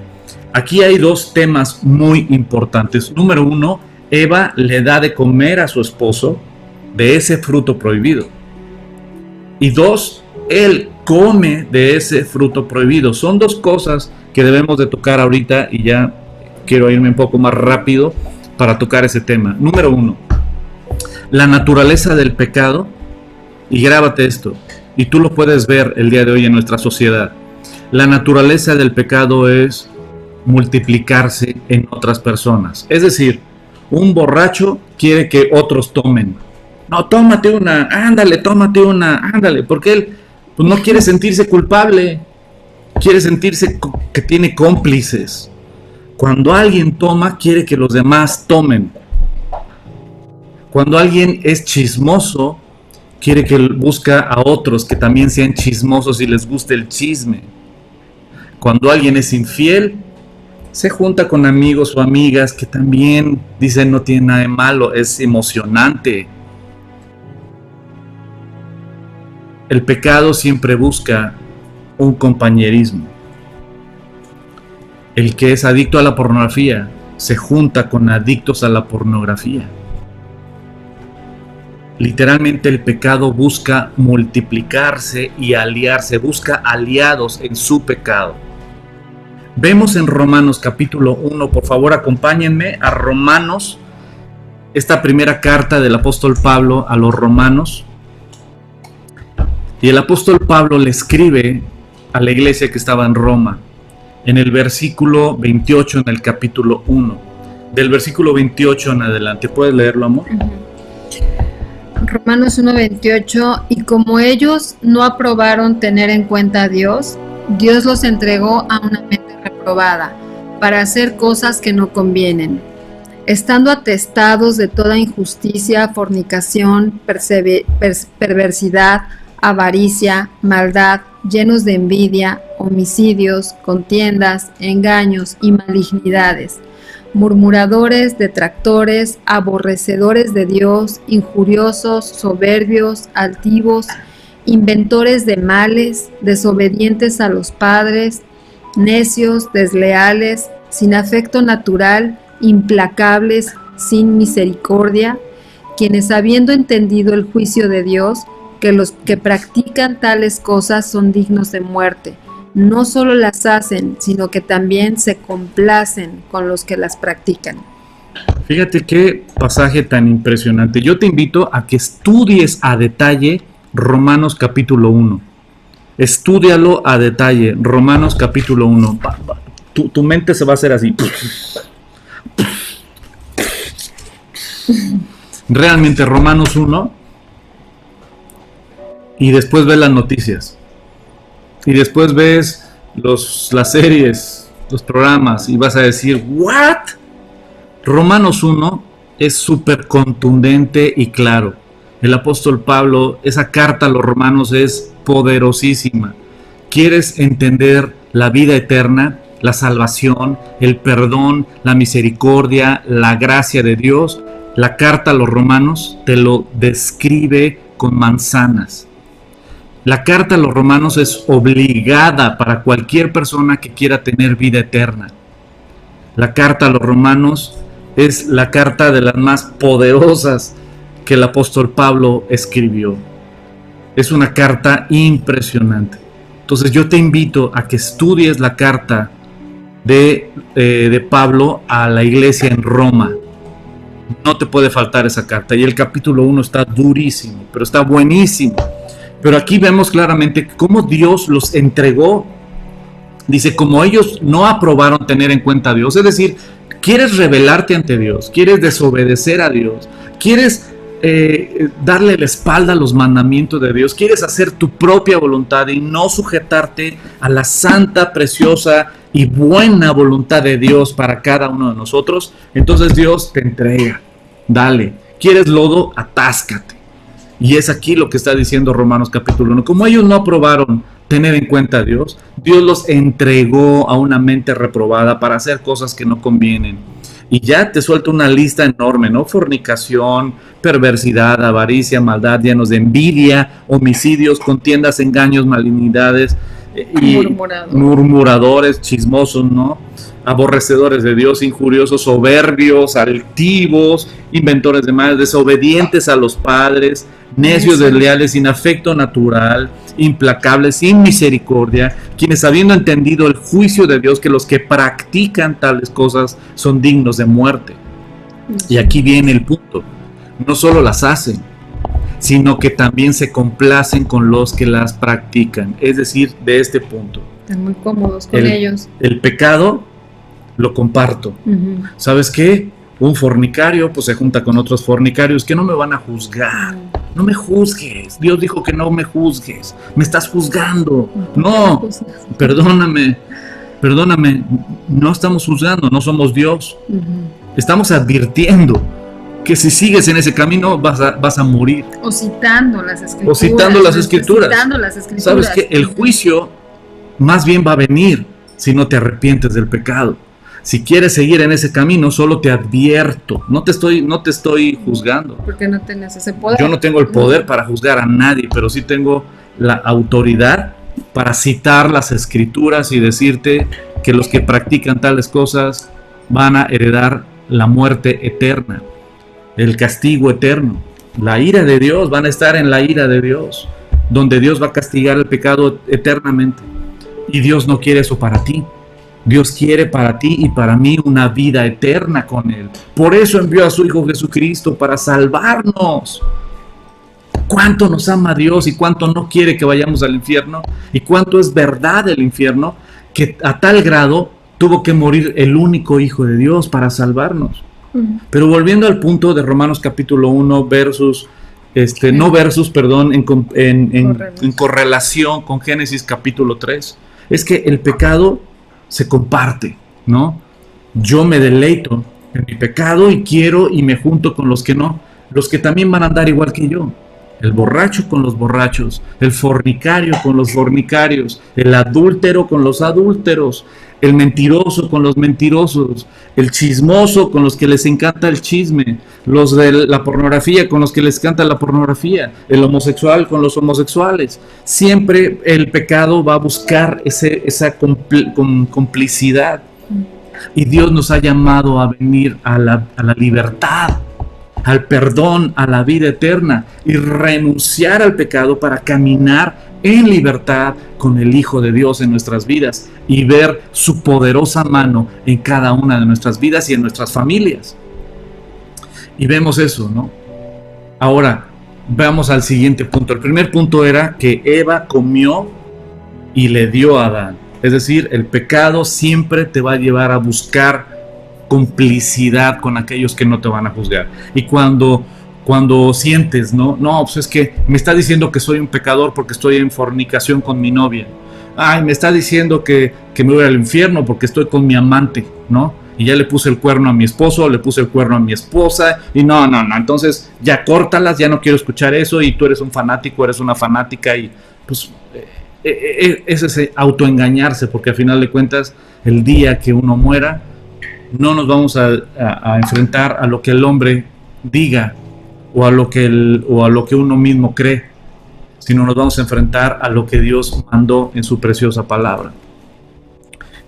Aquí hay dos temas muy importantes. Número uno, Eva le da de comer a su esposo de ese fruto prohibido. Y dos, él come de ese fruto prohibido. Son dos cosas que debemos de tocar ahorita y ya quiero irme un poco más rápido para tocar ese tema. Número uno, la naturaleza del pecado, y grábate esto, y tú lo puedes ver el día de hoy en nuestra sociedad. La naturaleza del pecado es multiplicarse en otras personas. Es decir, un borracho quiere que otros tomen. No, tómate una, ándale, porque él pues, no quiere sentirse culpable, quiere sentirse que tiene cómplices. Cuando alguien toma, quiere que los demás tomen. Cuando alguien es chismoso, quiere que busca a otros que también sean chismosos y les guste el chisme. Cuando alguien es infiel, se junta con amigos o amigas que también dicen no tiene nada de malo, es emocionante. El pecado siempre busca un compañerismo. El que es adicto a la pornografía se junta con adictos a la pornografía. Literalmente el pecado busca multiplicarse y aliarse, busca aliados en su pecado. Vemos en Romanos capítulo 1, por favor acompáñenme a Romanos, esta primera carta del apóstol Pablo a los romanos. Y el apóstol Pablo le escribe a la iglesia que estaba en Roma, en el versículo 28 en el capítulo 1. Del versículo 28 en adelante, ¿puedes leerlo, amor? Romanos 1:28, y como ellos no aprobaron tener en cuenta a Dios, Dios los entregó a una mente reprobada para hacer cosas que no convienen, estando atestados de toda injusticia, fornicación, perversidad, avaricia, maldad, llenos de envidia, homicidios, contiendas, engaños y malignidades, murmuradores, detractores, aborrecedores de Dios, injuriosos, soberbios, altivos, inventores de males, desobedientes a los padres, necios, desleales, sin afecto natural, implacables, sin misericordia, quienes habiendo entendido el juicio de Dios, que los que practican tales cosas son dignos de muerte, no solo las hacen, sino que también se complacen con los que las practican. Fíjate qué pasaje tan impresionante. Yo te invito a que estudies a detalle Romanos capítulo 1. Estúdialo a detalle, Romanos capítulo 1. Tu mente se va a hacer así. Realmente Romanos 1. Y después ves las noticias. Y después ves las series, los programas. Y vas a decir, ¿what? Romanos 1 es súper contundente y claro. El apóstol Pablo, esa carta a los romanos es poderosísima. ¿Quieres entender la vida eterna, la salvación, el perdón, la misericordia, la gracia de Dios? La carta a los romanos te lo describe con manzanas. La carta a los romanos es obligada para cualquier persona que quiera tener vida eterna. La carta a los romanos es la carta de las más poderosas que el apóstol Pablo escribió. Es una carta impresionante. Entonces yo te invito a que estudies la carta de Pablo a la iglesia en Roma. No te puede faltar esa carta. Y el capítulo 1 está durísimo, pero está buenísimo. Pero aquí vemos claramente cómo Dios los entregó. Dice, como ellos no aprobaron tener en cuenta a Dios. Es decir, quieres rebelarte ante Dios, quieres desobedecer a Dios, quieres darle la espalda a los mandamientos de Dios, quieres hacer tu propia voluntad y no sujetarte a la santa, preciosa y buena voluntad de Dios para cada uno de nosotros. Entonces Dios te entrega. Dale. ¿Quieres lodo? Atáscate. Y es aquí lo que está diciendo Romanos capítulo 1. Como ellos no aprobaron tener en cuenta a Dios, Dios los entregó a una mente reprobada para hacer cosas que no convienen. Y ya te suelto una lista enorme, ¿no? Fornicación, perversidad, avaricia, maldad, llenos de envidia, homicidios, contiendas, engaños, malignidades, y murmuradores, chismosos, ¿no? Aborrecedores de Dios, injuriosos, soberbios, altivos, inventores de males, desobedientes a los padres, necios, desleales, sin afecto natural, implacables, sin misericordia, quienes habiendo entendido el juicio de Dios, que los que practican tales cosas son dignos de muerte. Y aquí viene el punto. No solo las hacen, sino que también se complacen con los que las practican. Es decir, de este punto. Están muy cómodos con ellos. El pecado lo comparto. Uh-huh. ¿Sabes qué? Un fornicario pues se junta con otros fornicarios que no me van a juzgar. No me juzgues. Dios dijo que no me juzgues. Me estás juzgando. No, perdóname. No estamos juzgando, no somos Dios. Uh-huh. Estamos advirtiendo que si sigues en ese camino vas a morir. O citando las escrituras. Sabes que el juicio más bien va a venir si no te arrepientes del pecado. Si quieres seguir en ese camino, solo te advierto. No te estoy juzgando. Porque no tienes ese poder. Yo no tengo el poder para juzgar a nadie, pero sí tengo la autoridad para citar las escrituras y decirte que los que practican tales cosas van a heredar la muerte eterna, el castigo eterno, la ira de Dios. Van a estar en la ira de Dios, donde Dios va a castigar el pecado eternamente. Y Dios no quiere eso para ti. Dios quiere para ti y para mí una vida eterna con Él. Por eso envió a su Hijo Jesucristo, para salvarnos. Cuánto nos ama Dios y cuánto no quiere que vayamos al infierno, y cuánto es verdad el infierno, que a tal grado tuvo que morir el único Hijo de Dios para salvarnos. Pero volviendo al punto de Romanos capítulo 1, versos no versus, perdón, en correlación con Génesis capítulo 3, es que el pecado se comparte, ¿no? Yo me deleito en mi pecado y quiero y me junto con los que no, los que también van a andar igual que yo. El borracho con los borrachos, el fornicario con los fornicarios, el adúltero con los adúlteros, el mentiroso con los mentirosos, el chismoso con los que les encanta el chisme, los de la pornografía con los que les encanta la pornografía, el homosexual con los homosexuales. Siempre el pecado va a buscar esa complicidad. Y Dios nos ha llamado a venir a la libertad, al perdón, a la vida eterna y renunciar al pecado para caminar en libertad con el Hijo de Dios en nuestras vidas y ver su poderosa mano en cada una de nuestras vidas y en nuestras familias. Y vemos eso, ¿no? Ahora, vamos al siguiente punto. El primer punto era que Eva comió y le dio a Adán. Es decir, el pecado siempre te va a llevar a buscar complicidad con aquellos que no te van a juzgar. Y cuando sientes, no, pues es que me está diciendo que soy un pecador porque estoy en fornicación con mi novia. Ay, me está diciendo que me voy al infierno porque estoy con mi amante, ¿no? Y ya le puse el cuerno a mi esposo, le puse el cuerno a mi esposa, y no, entonces ya córtalas, ya no quiero escuchar eso, y tú eres un fanático, eres una fanática, y pues es ese autoengañarse, porque al final de cuentas, el día que uno muera, no nos vamos a enfrentar a lo que el hombre diga o a lo que uno mismo cree, sino nos vamos a enfrentar a lo que Dios mandó en su preciosa palabra.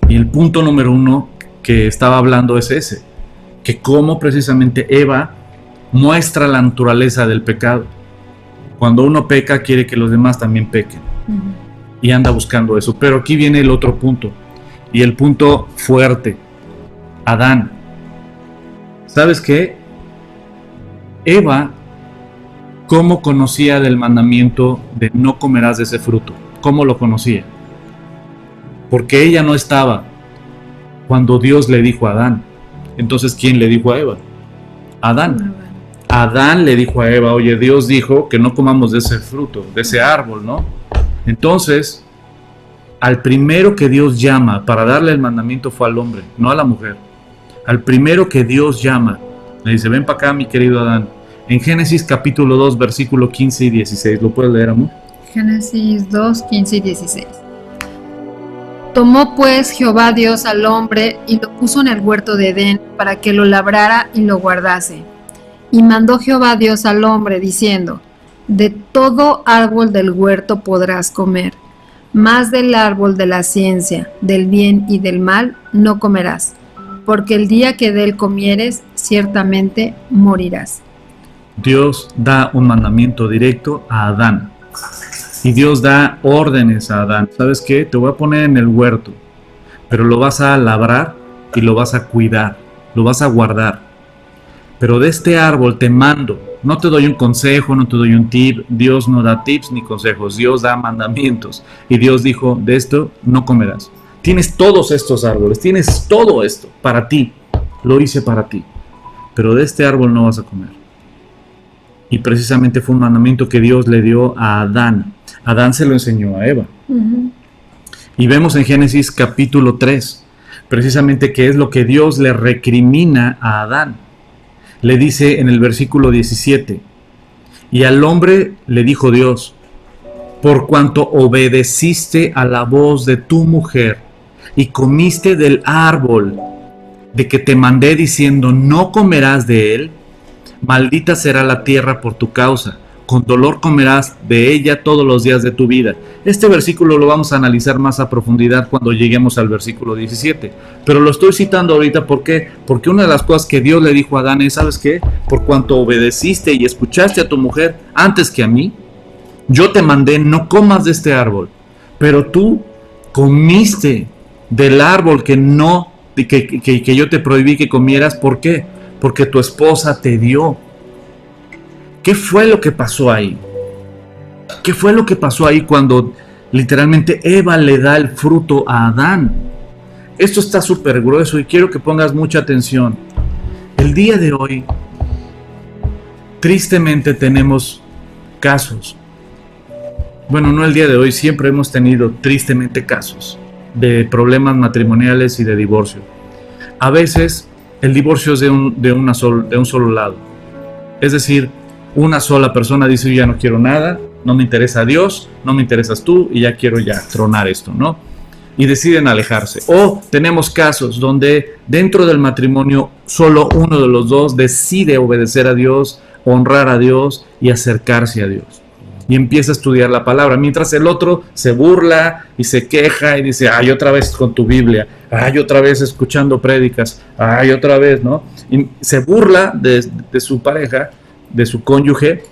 Y el punto número 1 que estaba hablando es ese, que cómo precisamente Eva muestra la naturaleza del pecado. Cuando uno peca, quiere que los demás también pequen. Y anda buscando eso. Pero aquí viene el otro punto, y el punto fuerte. Adán. ¿Sabes qué? Eva, ¿cómo conocía del mandamiento de no comerás de ese fruto? ¿Cómo lo conocía? Porque ella no estaba cuando Dios le dijo a Adán. Entonces, ¿quién le dijo a Eva? Adán. Adán le dijo a Eva, oye, Dios dijo que no comamos de ese fruto, de ese árbol, ¿no? Entonces, al primero que Dios llama para darle el mandamiento fue al hombre, no a la mujer. Al primero que Dios llama, le dice, ven para acá, mi querido Adán. En Génesis capítulo 2, versículo 15 y 16. ¿Lo puedes leer, amor? Génesis 2, 15 y 16. Tomó pues Jehová Dios al hombre y lo puso en el huerto de Edén para que lo labrara y lo guardase. Y mandó Jehová Dios al hombre diciendo, de todo árbol del huerto podrás comer, mas del árbol de la ciencia, del bien y del mal, no comerás, porque el día que de él comieres, ciertamente morirás. Dios da un mandamiento directo a Adán. Y Dios da órdenes a Adán. ¿Sabes qué? Te voy a poner en el huerto, pero lo vas a labrar y lo vas a cuidar, lo vas a guardar. Pero de este árbol te mando. No te doy un consejo, no te doy un tip. Dios no da tips ni consejos. Dios da mandamientos. Y Dios dijo, de esto no comerás. Tienes todos estos árboles, tienes todo esto para ti. Lo hice para ti. Pero de este árbol no vas a comer. Y precisamente fue un mandamiento que Dios le dio a Adán. Adán se lo enseñó a Eva. Y vemos en Génesis capítulo 3, precisamente qué es lo que Dios le recrimina a Adán. Le dice en el versículo 17, y al hombre le dijo Dios, por cuanto obedeciste a la voz de tu mujer y comiste del árbol de que te mandé diciendo, no comerás de él, maldita será la tierra por tu causa, con dolor comerás de ella todos los días de tu vida. Este versículo lo vamos a analizar más a profundidad cuando lleguemos al versículo 17. Pero lo estoy citando ahorita, ¿por qué? Porque una de las cosas que Dios le dijo a Adán es, ¿sabes qué? Por cuanto obedeciste y escuchaste a tu mujer antes que a mí, yo te mandé, no comas de este árbol. Pero tú comiste del árbol que yo te prohibí que comieras. ¿Por qué? Porque tu esposa te dio. ¿Qué fue lo que pasó ahí? ¿Qué fue lo que pasó ahí cuando literalmente Eva le da el fruto a Adán? Esto está súper grueso y quiero que pongas mucha atención. El día de hoy, tristemente tenemos casos. Bueno, no el día de hoy, siempre hemos tenido tristemente casos de problemas matrimoniales y de divorcio. A veces el divorcio es de un solo lado. Es decir, una sola persona dice: yo ya no quiero nada, no me interesa Dios, no me interesas tú y ya quiero tronar esto, ¿no? Y deciden alejarse. O tenemos casos donde dentro del matrimonio solo uno de los dos decide obedecer a Dios, honrar a Dios y acercarse a Dios. Y empieza a estudiar la palabra, mientras el otro se burla y se queja y dice: ay, otra vez con tu Biblia, ay, otra vez escuchando prédicas, ay, otra vez, ¿no? Y se burla de su pareja, de su cónyuge,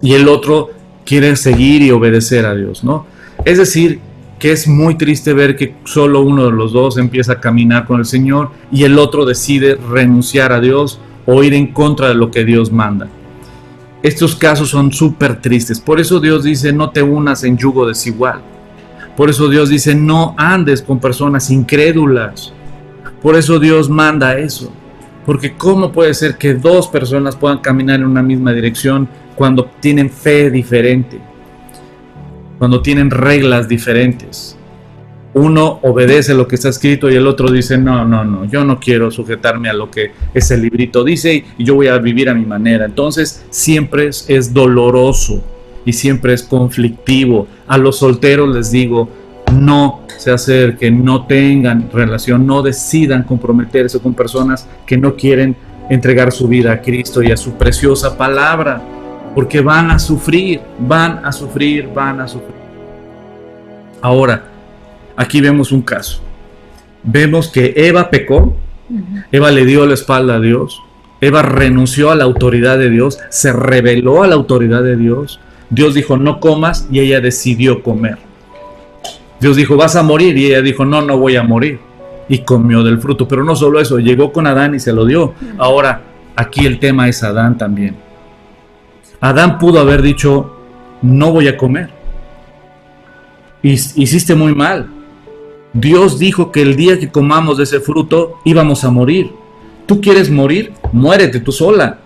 y el otro quiere seguir y obedecer a Dios, ¿no? Es decir, que es muy triste ver que solo uno de los dos empieza a caminar con el Señor y el otro decide renunciar a Dios o ir en contra de lo que Dios manda. Estos casos son súper tristes. Por eso Dios dice: no te unas en yugo desigual. Por eso Dios dice: no andes con personas incrédulas. Por eso Dios manda eso. Porque ¿cómo puede ser que dos personas puedan caminar en una misma dirección cuando tienen fe diferente? Cuando tienen reglas diferentes. Uno obedece lo que está escrito y el otro dice: no, yo no quiero sujetarme a lo que ese librito dice y yo voy a vivir a mi manera. Entonces siempre es doloroso y siempre es conflictivo. A los solteros les digo: no se acerquen, no tengan relación, no decidan comprometerse con personas que no quieren entregar su vida a Cristo y a su preciosa palabra, porque van a sufrir. Ahora, aquí vemos un caso. Vemos que Eva pecó, Eva le dio la espalda a Dios, Eva renunció a la autoridad de Dios, se rebeló a la autoridad de Dios. Dios dijo: no comas, y ella decidió comer. Dios dijo: vas a morir, y ella dijo: no voy a morir. Y comió del fruto. Pero no solo eso, llegó con Adán y se lo dio. Ahora, aquí el tema es Adán también. Adán pudo haber dicho: no voy a comer. Hiciste muy mal. Dios dijo que el día que comamos de ese fruto íbamos a morir. ¿Tú quieres morir? Muérete tú sola.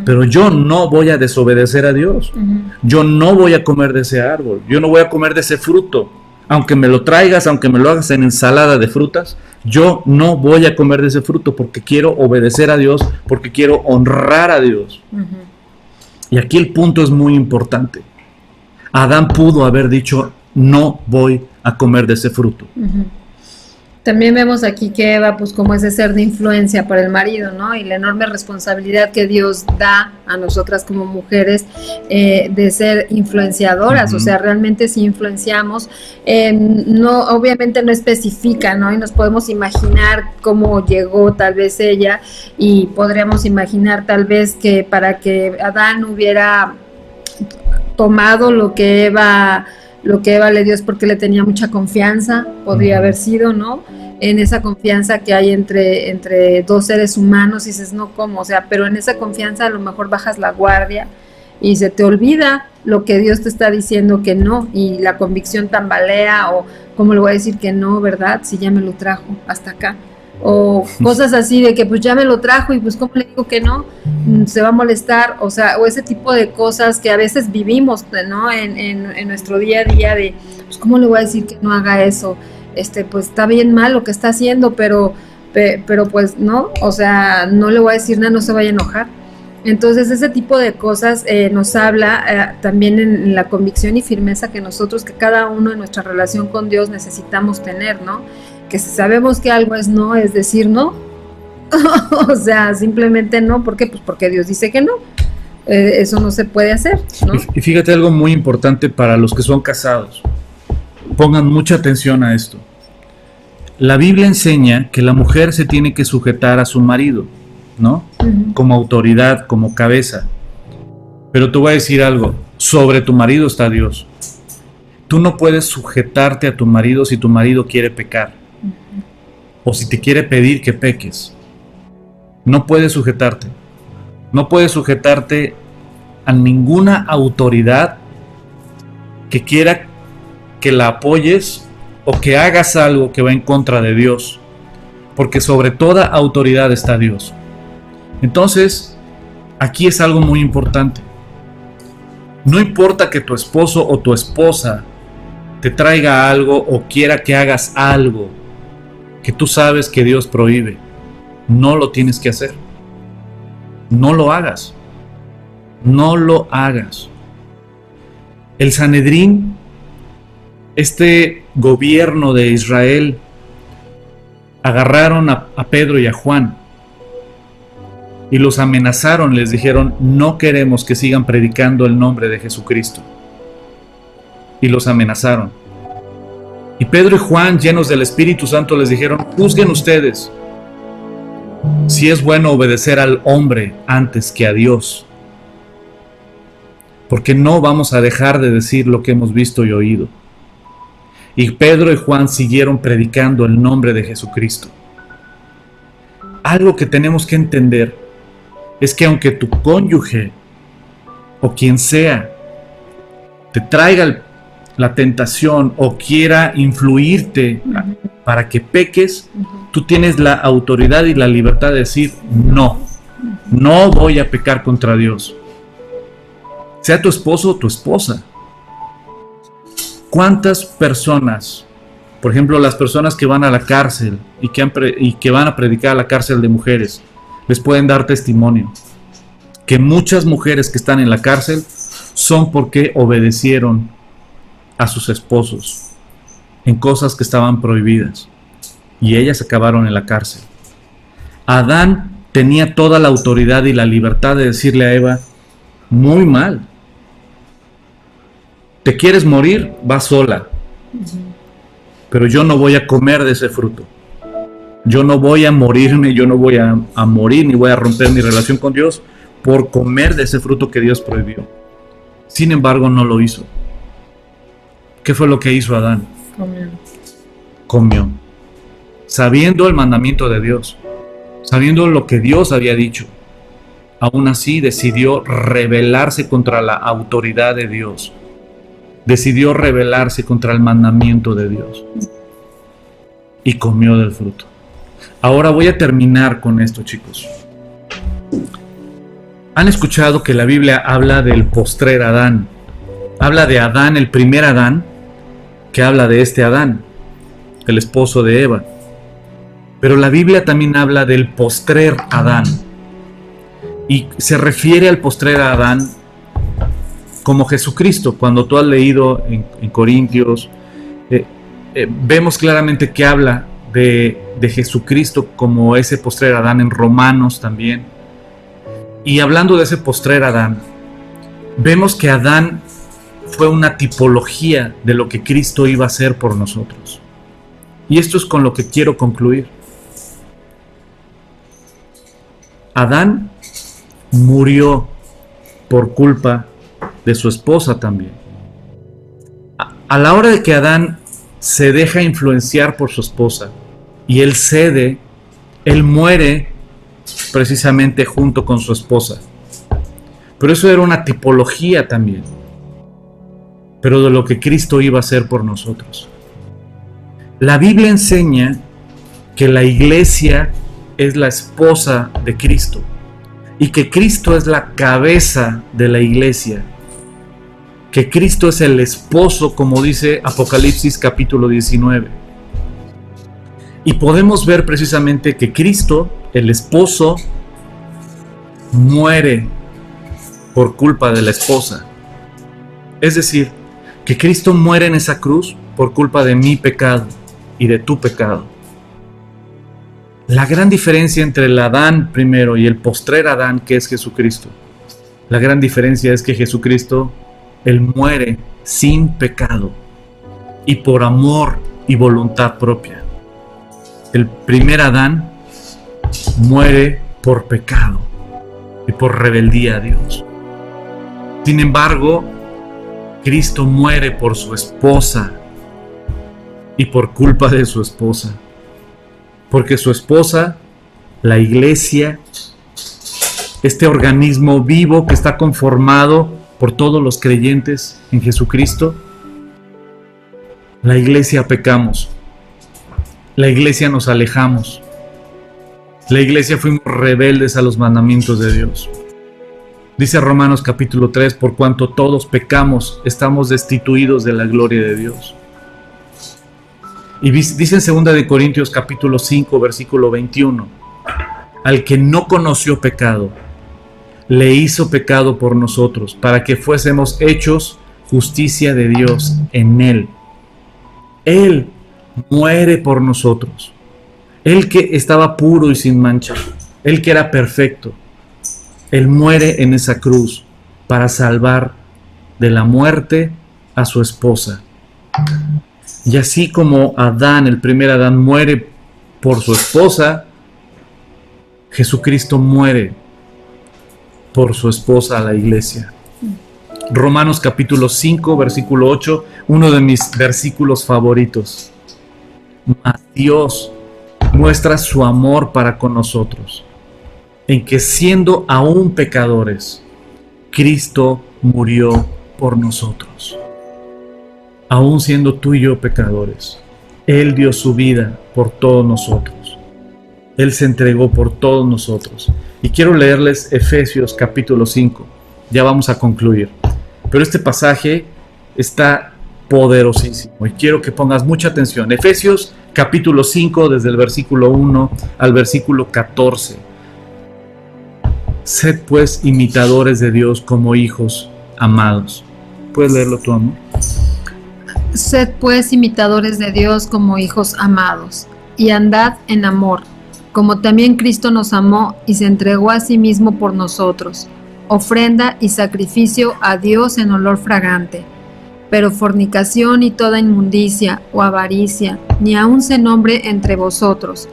Pero yo no voy a desobedecer a Dios. Yo no voy a comer de ese árbol. Yo no voy a comer de ese fruto. Aunque me lo traigas, aunque me lo hagas en ensalada de frutas, yo no voy a comer de ese fruto porque quiero obedecer a Dios, porque quiero honrar a Dios. Y aquí el punto es muy importante. Adán pudo haber dicho: no voy a comer de ese fruto. También vemos aquí que Eva, pues como ese ser de influencia para el marido, ¿no? Y la enorme responsabilidad que Dios da a nosotras como mujeres de ser influenciadoras. O sea, realmente si influenciamos, no, obviamente no especifica, ¿no? Y nos podemos imaginar cómo llegó tal vez ella, y podríamos imaginar tal vez que para que Adán hubiera tomado lo que Eva le dio es porque le tenía mucha confianza, podría haber sido, ¿no? En esa confianza que hay entre dos seres humanos, y dices: no, ¿cómo? O sea, pero en esa confianza a lo mejor bajas la guardia y se te olvida lo que Dios te está diciendo que no, y la convicción tambalea, o ¿cómo le voy a decir que no, verdad? Si ya me lo trajo hasta acá. O cosas así de que pues ya me lo trajo y pues ¿cómo le digo que no? Se va a molestar, o sea, o ese tipo de cosas que a veces vivimos, ¿no? En nuestro día a día de, pues ¿cómo le voy a decir que no haga eso? Pues está bien mal lo que está haciendo, pero pues no, o sea, no le voy a decir nada, no se vaya a enojar. Entonces ese tipo de cosas nos habla también en la convicción y firmeza que nosotros, que cada uno en nuestra relación con Dios necesitamos tener, ¿no? Que si sabemos que algo es no, es decir no. O sea, simplemente no. ¿Por qué? Pues porque Dios dice que no. Eso no se puede hacer, ¿no? Y fíjate algo muy importante para los que son casados. Pongan mucha atención a esto. La Biblia enseña que la mujer se tiene que sujetar a su marido, ¿no? Como autoridad, como cabeza. Pero te voy a decir algo. Sobre tu marido está Dios. Tú no puedes sujetarte a tu marido si tu marido quiere pecar. O si te quiere pedir que peques. No puedes sujetarte. No puedes sujetarte a ninguna autoridad que quiera que la apoyes o que hagas algo que va en contra de Dios. Porque sobre toda autoridad está Dios. Entonces, aquí es algo muy importante. No importa que tu esposo o tu esposa te traiga algo o quiera que hagas algo que tú sabes que Dios prohíbe, no lo tienes que hacer. No lo hagas. No lo hagas. El Sanedrín, este gobierno de Israel, agarraron a Pedro y a Juan y los amenazaron, les dijeron: no queremos que sigan predicando el nombre de Jesucristo. Y los amenazaron. Y Pedro y Juan, llenos del Espíritu Santo, les dijeron: juzguen ustedes si es bueno obedecer al hombre antes que a Dios, porque no vamos a dejar de decir lo que hemos visto y oído. Y Pedro y Juan siguieron predicando el nombre de Jesucristo. Algo que tenemos que entender es que aunque tu cónyuge o quien sea te traiga la tentación o quiera influirte para que peques, tú tienes la autoridad y la libertad de decir: no, no voy a pecar contra Dios. Sea tu esposo o tu esposa. ¿Cuántas personas, por ejemplo, las personas que van a la cárcel y que van a predicar a la cárcel de mujeres, les pueden dar testimonio que muchas mujeres que están en la cárcel son porque obedecieron a sus esposos en cosas que estaban prohibidas y ellas acabaron en la cárcel? Adán tenía toda la autoridad y la libertad de decirle a Eva: muy mal, te quieres morir, va sola, pero yo no voy a comer de ese fruto. Yo no voy a morirme, yo no voy a morir ni voy a romper mi relación con Dios por comer de ese fruto que Dios prohibió. Sin embargo, no lo hizo. ¿Qué fue lo que hizo Adán? Comió. Sabiendo el mandamiento de Dios, sabiendo lo que Dios había dicho, aún así decidió rebelarse contra la autoridad de Dios. Decidió rebelarse contra el mandamiento de Dios y comió del fruto. Ahora voy a terminar con esto, chicos. ¿Han escuchado que la Biblia habla del postrer Adán? Habla de Adán, el primer Adán, que habla de este Adán, el esposo de Eva. Pero la Biblia también habla del postrer Adán. Y se refiere al postrer Adán como Jesucristo. Cuando tú has leído en Corintios, vemos claramente que habla de Jesucristo como ese postrer Adán, en Romanos también. Y hablando de ese postrer Adán, vemos que Adán fue una tipología de lo que Cristo iba a hacer por nosotros. Y esto es con lo que quiero concluir. Adán murió por culpa de su esposa también. A la hora de que Adán se deja influenciar por su esposa y él cede, él muere precisamente junto con su esposa. Pero eso era una tipología también, pero de lo que Cristo iba a hacer por nosotros. La Biblia enseña que la iglesia es la esposa de Cristo y que Cristo es la cabeza de la iglesia, que Cristo es el esposo, como dice Apocalipsis capítulo 19. Y podemos ver precisamente que Cristo, el esposo, muere por culpa de la esposa. Es decir, que Cristo muere en esa cruz por culpa de mi pecado y de tu pecado. La gran diferencia entre el Adán primero y el postrer Adán, que es Jesucristo, la gran diferencia es que Jesucristo, Él muere sin pecado y por amor y voluntad propia. El primer Adán muere por pecado y por rebeldía a Dios. Sin embargo, Cristo muere por su esposa y por culpa de su esposa. Porque su esposa, la iglesia, este organismo vivo que está conformado por todos los creyentes en Jesucristo, la iglesia pecamos, la iglesia nos alejamos, la iglesia fuimos rebeldes a los mandamientos de Dios. Dice Romanos capítulo 3, por cuanto todos pecamos, estamos destituidos de la gloria de Dios. Y dice en 2 de Corintios capítulo 5, versículo 21, al que no conoció pecado, le hizo pecado por nosotros, para que fuésemos hechos justicia de Dios en él. Él muere por nosotros. Él que estaba puro y sin mancha, Él que era perfecto, Él muere en esa cruz para salvar de la muerte a su esposa. Y así como Adán, el primer Adán, muere por su esposa, Jesucristo muere por su esposa, la iglesia. Romanos capítulo 5, versículo 8, uno de mis versículos favoritos. Mas Dios muestra su amor para con nosotros, en que siendo aún pecadores, Cristo murió por nosotros. Aún siendo tú y yo pecadores, Él dio su vida por todos nosotros. Él se entregó por todos nosotros. Y quiero leerles Efesios capítulo 5. Ya vamos a concluir. Pero este pasaje está poderosísimo y quiero que pongas mucha atención. Efesios capítulo 5, desde el versículo 1 al versículo 14. Sed pues imitadores de Dios como hijos amados. ¿Puedes leerlo tú, amor? Sed pues imitadores de Dios como hijos amados, y andad en amor, como también Cristo nos amó y se entregó a sí mismo por nosotros, ofrenda y sacrificio a Dios en olor fragante. Pero fornicación y toda inmundicia o avaricia, ni aun se nombre entre vosotros,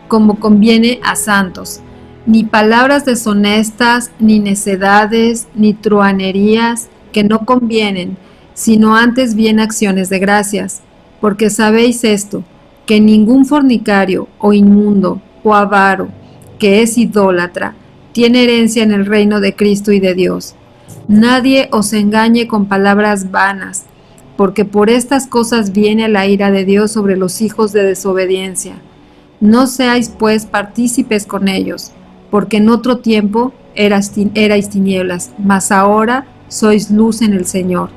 como conviene a santos, ni palabras deshonestas, ni necedades, ni truhanerías, que no convienen, sino antes bien acciones de gracias, porque sabéis esto, que ningún fornicario, o inmundo, o avaro, que es idólatra, tiene herencia en el reino de Cristo y de Dios. Nadie os engañe con palabras vanas, porque por estas cosas viene la ira de Dios sobre los hijos de desobediencia. No seáis pues partícipes con ellos, porque en otro tiempo erais tinieblas, mas ahora sois luz en el Señor.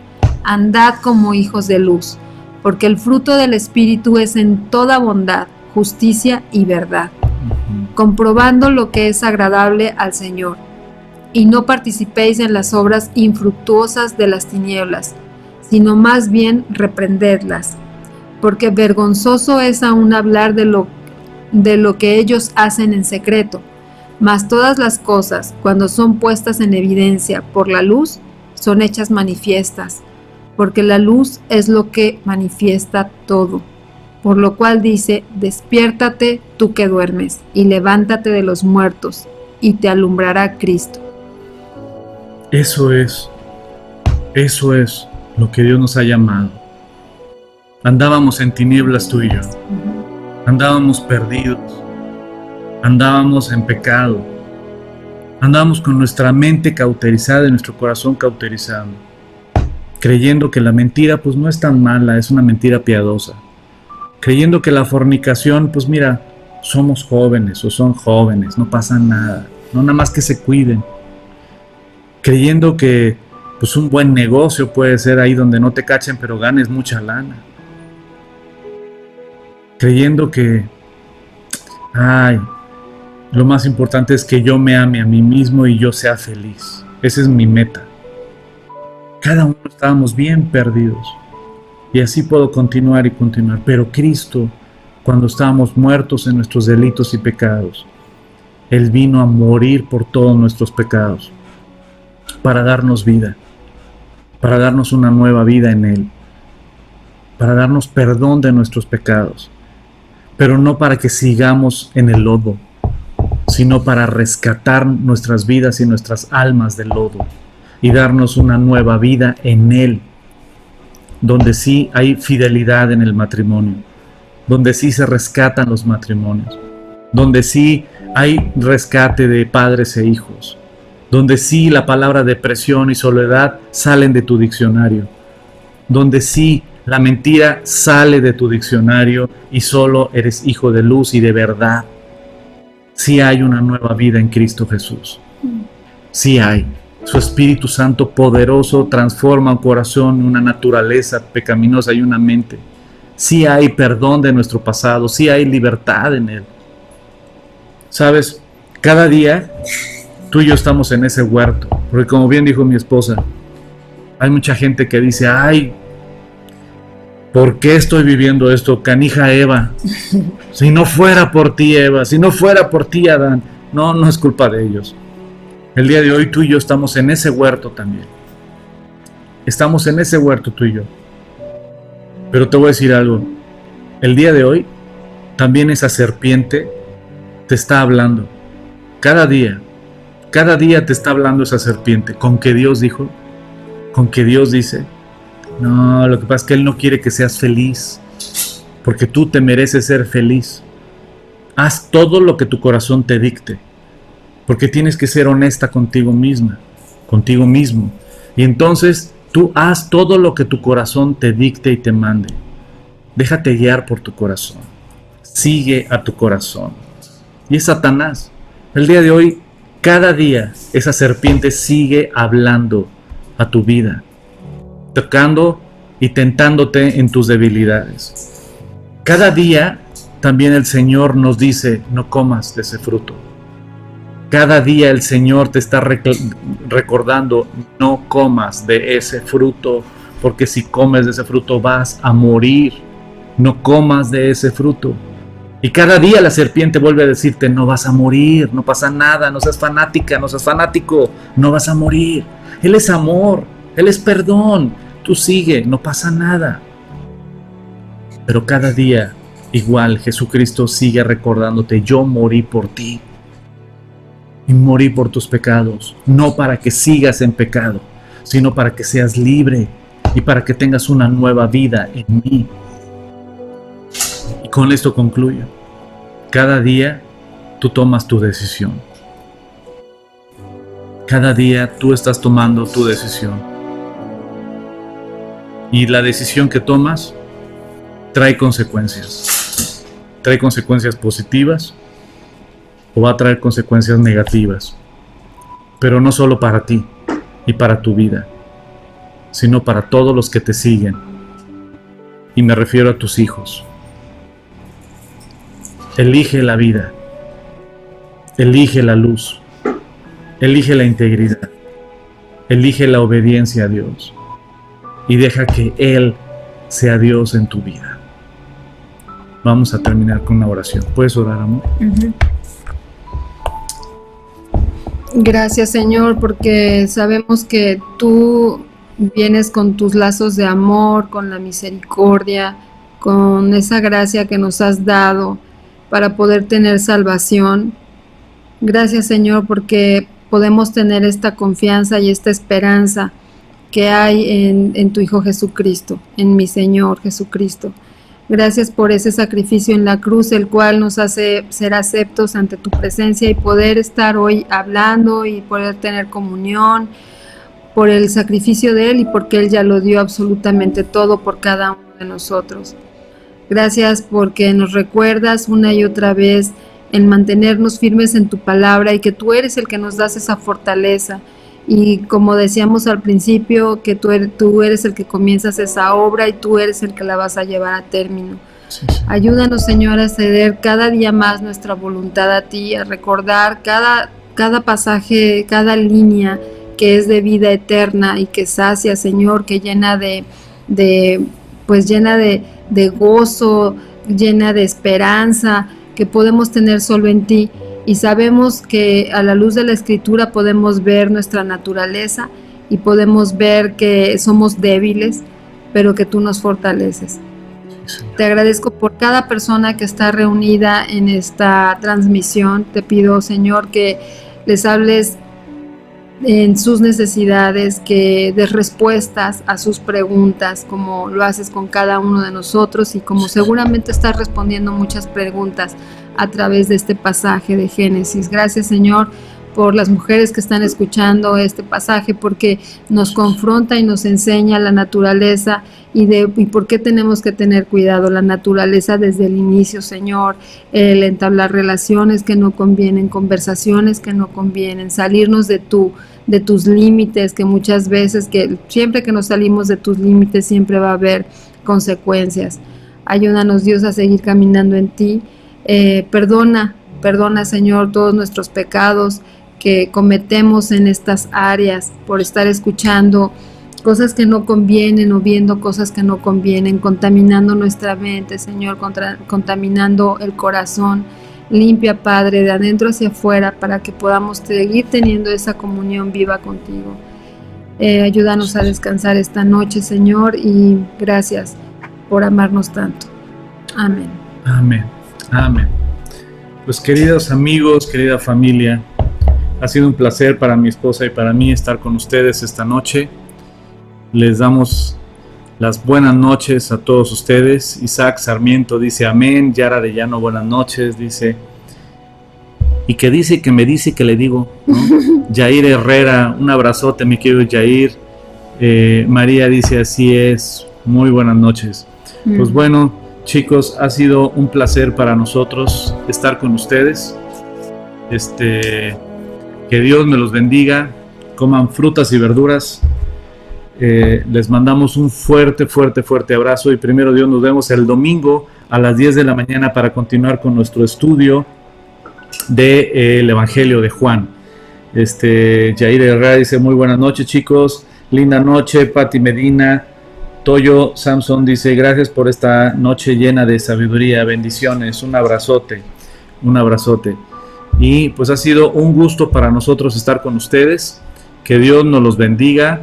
Andad como hijos de luz, porque el fruto del Espíritu es en toda bondad, justicia y verdad, comprobando lo que es agradable al Señor. Y no participéis en las obras infructuosas de las tinieblas, sino más bien reprendedlas, porque vergonzoso es aún hablar de lo que ellos hacen en secreto. Mas todas las cosas, cuando son puestas en evidencia por la luz, son hechas manifiestas, porque la luz es lo que manifiesta todo. Por lo cual dice, despiértate tú que duermes, y levántate de los muertos, y te alumbrará Cristo. Eso es lo que Dios nos ha llamado. Andábamos en tinieblas tú y yo, andábamos perdidos, andábamos en pecado, andábamos con nuestra mente cauterizada y nuestro corazón cauterizado, creyendo que la mentira pues no es tan mala, es una mentira piadosa, creyendo que la fornicación pues mira, somos jóvenes o son jóvenes, no pasa nada, no nada más que se cuiden, creyendo que pues un buen negocio puede ser ahí donde no te cachen pero ganes mucha lana, creyendo que lo más importante es que yo me ame a mí mismo y yo sea feliz. Esa es mi meta. Cada uno estábamos bien perdidos. Y así puedo continuar y continuar. Pero Cristo, cuando estábamos muertos en nuestros delitos y pecados, Él vino a morir por todos nuestros pecados, para darnos vida, para darnos una nueva vida en Él, para darnos perdón de nuestros pecados, pero no para que sigamos en el lodo, sino para rescatar nuestras vidas y nuestras almas del lodo y darnos una nueva vida en Él, donde sí hay fidelidad en el matrimonio, donde sí se rescatan los matrimonios, donde sí hay rescate de padres e hijos, donde sí la palabra depresión y soledad salen de tu diccionario, donde sí la mentira sale de tu diccionario y solo eres hijo de luz y de verdad. Sí hay una nueva vida en Cristo Jesús. Sí hay. Su Espíritu Santo poderoso transforma un corazón, una naturaleza pecaminosa y una mente. Sí hay perdón de nuestro pasado, sí hay libertad en Él. ¿Sabes? Cada día tú y yo estamos en ese huerto, porque como bien dijo mi esposa, hay mucha gente que dice, ay, ¿por qué estoy viviendo esto? Canija Eva. Si no fuera por ti, Eva, si no fuera por ti, Adán. No, no es culpa de ellos. El día de hoy tú y yo estamos en ese huerto también. Estamos en ese huerto tú y yo. Pero te voy a decir algo. El día de hoy también esa serpiente te está hablando. Cada día te está hablando esa serpiente. ¿Con qué Dios dijo? ¿Con qué Dios dice? No, lo que pasa es que Él no quiere que seas feliz, porque tú te mereces ser feliz. Haz todo lo que tu corazón te dicte, porque tienes que ser honesta contigo misma, contigo mismo. Y entonces tú haz todo lo que tu corazón te dicte y te mande. Déjate guiar por tu corazón. Sigue a tu corazón. Y es Satanás. El día de hoy, cada día, esa serpiente sigue hablando a tu vida, tocando y tentándote en tus debilidades. Cada día también el Señor nos dice, no comas de ese fruto. Cada día el Señor te está recordando, no comas de ese fruto, porque si comes de ese fruto vas a morir. No comas de ese fruto. Y cada día la serpiente vuelve a decirte, no vas a morir, no pasa nada, no seas fanática, no seas fanático, no vas a morir. Él es amor, Él es perdón, tú sigue, no pasa nada. Pero cada día, igual, Jesucristo sigue recordándote, yo morí por ti. Y morí por tus pecados, no para que sigas en pecado, sino para que seas libre y para que tengas una nueva vida en mí. Y con esto concluyo. Cada día tú tomas tu decisión. Cada día tú estás tomando tu decisión. Y la decisión que tomas trae consecuencias. Trae consecuencias positivas o va a traer consecuencias negativas. Pero no solo para ti y para tu vida, sino para todos los que te siguen. Y me refiero a tus hijos. Elige la vida. Elige la luz. Elige la integridad. Elige la obediencia a Dios. Y deja que Él sea Dios en tu vida. Vamos a terminar con una oración. ¿Puedes orar, amor? Gracias, Señor, porque sabemos que tú vienes con tus lazos de amor, con la misericordia, con esa gracia que nos has dado para poder tener salvación. Gracias, Señor, porque podemos tener esta confianza y esta esperanza que hay en tu Hijo Jesucristo, en mi Señor Jesucristo. Gracias por ese sacrificio en la cruz, el cual nos hace ser aceptos ante tu presencia y poder estar hoy hablando y poder tener comunión por el sacrificio de Él y porque Él ya lo dio absolutamente todo por cada uno de nosotros. Gracias porque nos recuerdas una y otra vez en mantenernos firmes en tu palabra y que tú eres el que nos das esa fortaleza. Y como decíamos al principio, que tú eres el que comienzas esa obra y tú eres el que la vas a llevar a término. Sí. Ayúdanos, Señor, a ceder cada día más nuestra voluntad a ti, a recordar cada pasaje, cada línea que es de vida eterna y que sacia, Señor, que llena de gozo, llena de esperanza, que podemos tener solo en ti. Y sabemos que a la luz de la Escritura podemos ver nuestra naturaleza y podemos ver que somos débiles, pero que tú nos fortaleces. Sí. Te agradezco por cada persona que está reunida en esta transmisión. Te pido, Señor, que les hables en sus necesidades, que des respuestas a sus preguntas, como lo haces con cada uno de nosotros y como seguramente estás respondiendo muchas preguntas a través de este pasaje de Génesis. Gracias, Señor, por las mujeres que están escuchando este pasaje, porque nos confronta y nos enseña la naturaleza y por qué tenemos que tener cuidado. La naturaleza desde el inicio, Señor, el entablar relaciones que no convienen, conversaciones que no convienen, salirnos de de tus límites, que muchas veces, que siempre que nos salimos de tus límites siempre va a haber consecuencias. Ayúdanos, Dios, a seguir caminando en ti. Perdona, Señor, todos nuestros pecados que cometemos en estas áreas por estar escuchando cosas que no convienen o viendo cosas que no convienen, contaminando nuestra mente, Señor, contaminando el corazón. Limpia, Padre, de adentro hacia afuera para que podamos seguir teniendo esa comunión viva contigo. Ayúdanos a descansar esta noche, Señor, y gracias por amarnos tanto. Amén. Amén. Amén. Pues queridos amigos, querida familia, ha sido un placer para mi esposa y para mí estar con ustedes esta noche. Les damos las buenas noches a todos ustedes. Isaac Sarmiento dice amén. Yara de Llano, buenas noches, dice. Y que dice, que me dice, que le digo, ¿no? Yair Herrera, un abrazote, mi querido Yair. María dice, así es, muy buenas noches. Pues bueno, chicos, ha sido un placer para nosotros estar con ustedes. Que Dios me los bendiga, coman frutas y verduras. Les mandamos un fuerte abrazo y primero Dios nos vemos el domingo a las 10 de la mañana para continuar con nuestro estudio del Evangelio de Juan. Yair Herrera dice muy buenas noches, chicos, linda noche. Pati Medina, Toyo Samson dice gracias por esta noche llena de sabiduría, bendiciones, un abrazote. Y pues ha sido un gusto para nosotros estar con ustedes. Que Dios nos los bendiga,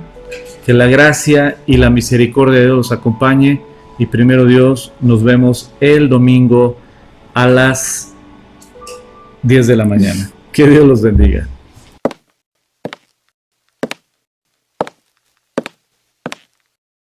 que la gracia y la misericordia de Dios los acompañe y primero Dios, nos vemos el domingo a las 10 de la mañana. Que Dios los bendiga.